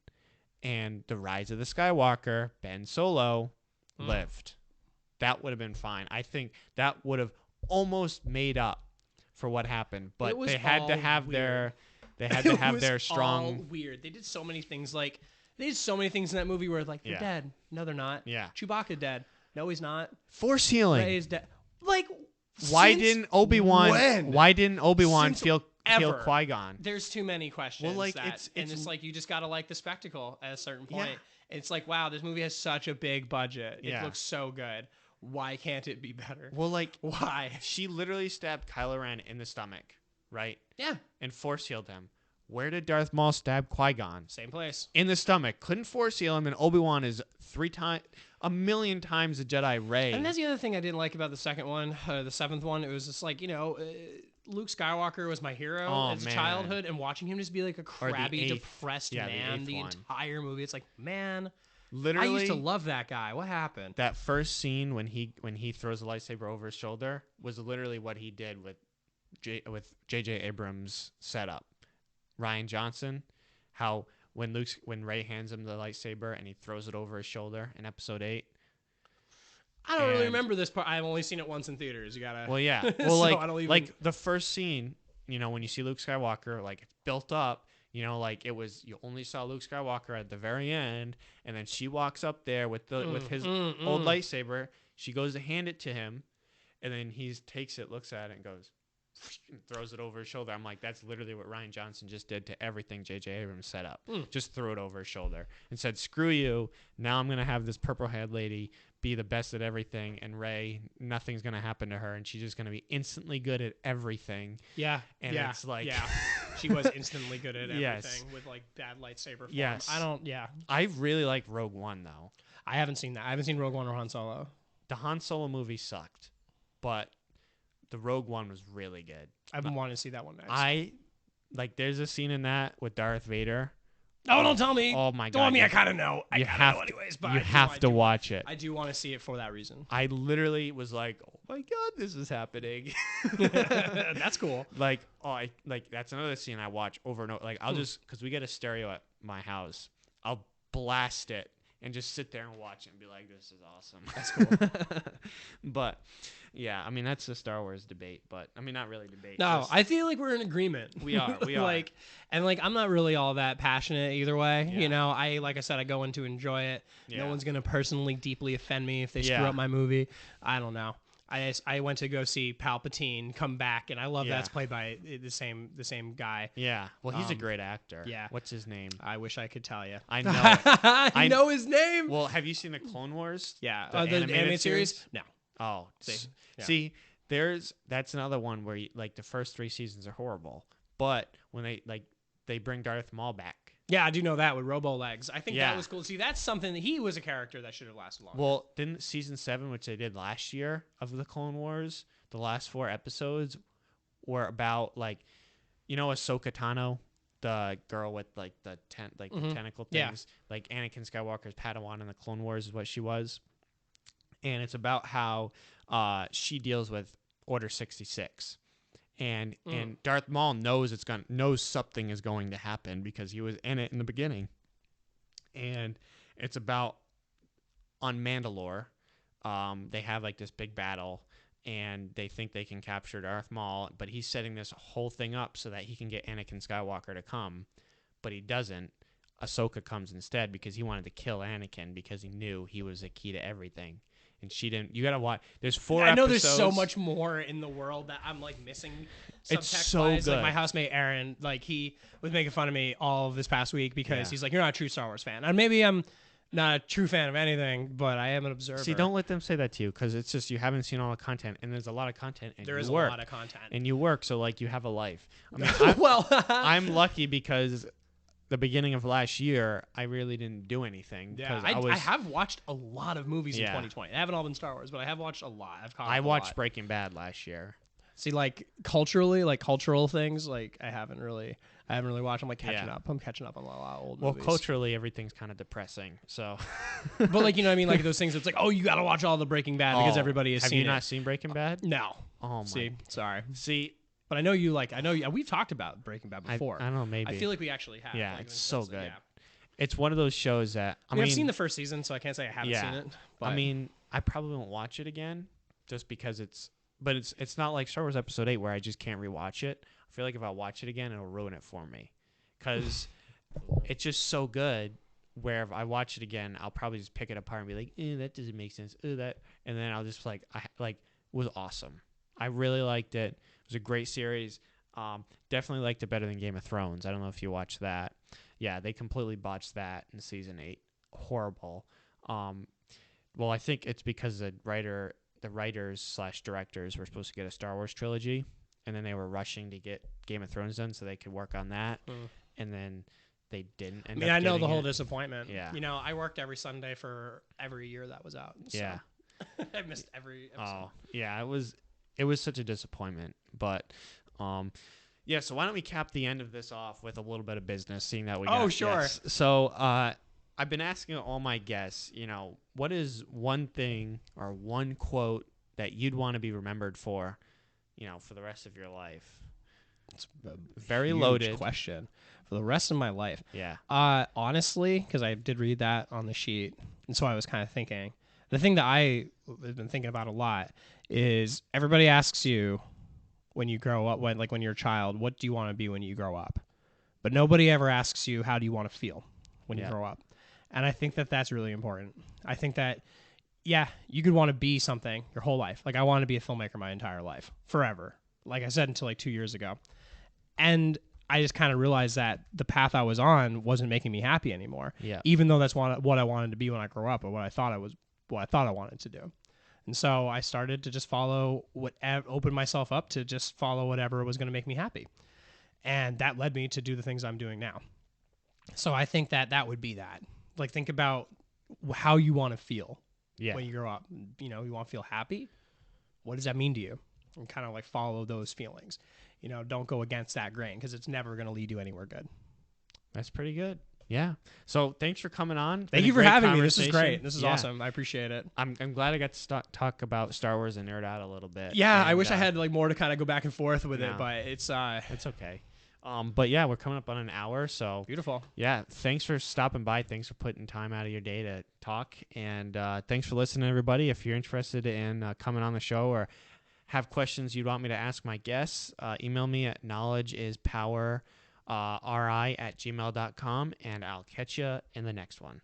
and the Rise of the Skywalker, Ben Solo, lived. That would have been fine. I think that would have almost made up for what happened. But they had to have their strong. All weird. They did so many things. Like they did so many things in that movie where like they're dead. No, they're not. Yeah. Chewbacca dead. No, he's not. Force healing. Rey is dead. Like why didn't Obi-Wan feel Qui-Gon? There's too many questions. Well, like it's like you just gotta like the spectacle at a certain point. It's like, wow, this movie has such a big budget. It Yeah. looks so good. Why can't it be better? Well, like, Why? she literally stabbed Kylo Ren in the stomach, right? Yeah. And force healed him. Where did Darth Maul stab Qui-Gon? Same place. In the stomach. Couldn't force heal him, and Obi-Wan is 1,000,000 times the Jedi Rey. And that's the other thing I didn't like about the second one, the seventh one. It was just like, Luke Skywalker was my hero as a childhood, and watching him just be like a crabby, depressed man the entire movie. It's like, man, literally, I used to love that guy. What happened? That first scene when he throws the lightsaber over his shoulder was literally what he did with J.J. Abrams' setup. Rian Johnson, how when Rey hands him the lightsaber and he throws it over his shoulder in Episode 8. I don't really remember this part. I've only seen it once in theaters. You gotta. Well, yeah. Well, so I don't even... like the first scene, when you see Luke Skywalker, like it's built up. Like it was. You only saw Luke Skywalker at the very end, and then she walks up there with his old lightsaber. She goes to hand it to him, and then he takes it, looks at it, and goes. And throws it over his shoulder. I'm like, that's literally what Rian Johnson just did to everything J.J. Abrams set up. Just threw it over his shoulder and said, screw you. Now I'm going to have this purple-haired lady be the best at everything, and Rey, nothing's going to happen to her, and she's just going to be instantly good at everything. Yeah. And it's like... Yeah. She was instantly good at everything with, like, bad lightsaber form. Yes. Yeah. I really like Rogue One, though. I haven't seen that. I haven't seen Rogue One or Han Solo. The Han Solo movie sucked, but... the Rogue One was really good. I've been wanting to see that one next. There's a scene in that with Darth Vader. Oh, don't tell me. Oh my God. Don't tell me. I kind of know. You have to watch it. I do want to see it for that reason. I literally was like, oh my God, this is happening. That's cool. That's another scene I watch over and over. Like, I'll just, because we get a stereo at my house, I'll blast it and just sit there and watch it and be like, this is awesome. That's cool. But yeah, I mean, that's the Star Wars debate, but I mean, not really debate. No, I feel like we're in agreement. We are. I'm not really all that passionate either way. Yeah. Like I said, I go in to enjoy it. Yeah. No one's going to personally deeply offend me if they screw up my movie. I don't know. I went to go see Palpatine come back, and I love that's played by the same guy. Yeah. Well, he's a great actor. Yeah. What's his name? I wish I could tell you. I know. I know his name. Well, have you seen the Clone Wars? Yeah. The animated series? No. Oh. See, that's another one where the first 3 seasons are horrible, but when they bring Darth Maul back. Yeah, I do know that with Robo Legs. I think that was cool. See, that's something that he was a character that should have lasted longer. Well, didn't season 7, which they did last year of the Clone Wars, the last 4 episodes were about Ahsoka Tano, the girl with the tentacle things, like Anakin Skywalker's Padawan in the Clone Wars is what she was, and it's about how she deals with Order 66. And Darth Maul knows something is going to happen because he was in it in the beginning. And it's about on Mandalore, they have this big battle, and they think they can capture Darth Maul, but he's setting this whole thing up so that he can get Anakin Skywalker to come, but he doesn't. Ahsoka comes instead because he wanted to kill Anakin because he knew he was the key to everything. And she didn't. You gotta watch. There's 4 episodes. I know there's so much more in the world that I'm missing. It's so good. My housemate Aaron, he was making fun of me all of this past week because he's like, "You're not a true Star Wars fan." And maybe I'm not a true fan of anything, but I am an observer. See, don't let them say that to you because it's just you haven't seen all the content, and there's a lot of content. And there is a lot of content, and you work, so you have a life. I mean, I'm lucky because. The beginning of last year, I really didn't do anything. Yeah, I have watched a lot of movies in 2020. They haven't all been Star Wars, but I have watched a lot. I watched Breaking Bad last year. See, culturally, cultural things, I haven't really watched. I'm catching up. I'm catching up on a lot of old movies. Well, culturally, everything's kind of depressing. So, but you know what I mean? Those things. It's you got to watch all the Breaking Bad because everybody has seen it. Have you not seen Breaking Bad? No. Oh my. See, sorry. See. But I know you I know we've talked about Breaking Bad before. I don't know, maybe. I feel like we actually have. Yeah, it's so good. Yeah. It's one of those shows that I mean, I've seen the first season, so I can't say I haven't seen it. But I mean, I probably won't watch it again just because it's not like Star Wars Episode 8 where I just can't rewatch it. I feel like if I watch it again, it'll ruin it for me because it's just so good. Where if I watch it again, I'll probably just pick it apart and be like, that doesn't make sense. That, and then I'll just it was awesome. I really liked it. It was a great series. Definitely liked it better than Game of Thrones. I don't know if you watched that. Yeah, they completely botched that in season 8. horrible. Well, I think it's because the writers/directors were supposed to get a Star Wars trilogy, and then they were rushing to get Game of Thrones done so they could work on that, and then they didn't end up I know the getting whole it. disappointment. Yeah. I worked every Sunday for every year that was out. So Yeah. I missed every episode. Oh, yeah, it was such a disappointment. But yeah, so why don't we cap the end of this off with a little bit of business, seeing that we got sure. yes. So I've been asking all my guests, what is one thing or one quote that you'd want to be remembered for, for the rest of your life? It's a very huge loaded question for the rest of my life. Yeah. Honestly, because I did read that on the sheet, and so I was kind of thinking. The thing that I have been thinking about a lot is everybody asks you when you grow up, when you're a child, what do you want to be when you grow up? But nobody ever asks you, how do you want to feel when you grow up? And I think that that's really important. I think that, yeah, you could want to be something your whole life. Like I wanted to be a filmmaker my entire life, forever. Like I said, until like 2 years ago. And I just kind of realized that the path I was on wasn't making me happy anymore. Yeah. Even though that's what I wanted to be when I grew up, or what I thought I wanted to do. And so I started to just open myself up to just follow whatever was going to make me happy. And that led me to do the things I'm doing now. So I think that would be that. Like, think about how you want to feel when you grow up. You want to feel happy? What does that mean to you? And kind of like follow those feelings. Don't go against that grain, because it's never going to lead you anywhere good. That's pretty good. Yeah. So thanks for coming on. Thank you for having me. This is great. This is awesome. I appreciate it. I'm glad I got to talk about Star Wars and nerd out a little bit. Yeah, and, I wish I had like more to kind of go back and forth with no. it, but it's okay. But yeah, we're coming up on an hour, so beautiful. Yeah, thanks for stopping by. Thanks for putting time out of your day to talk, and thanks for listening, everybody. If you're interested in coming on the show or have questions you'd want me to ask my guests, email me at knowledgeispower@gmail.com, and I'll catch you in the next one.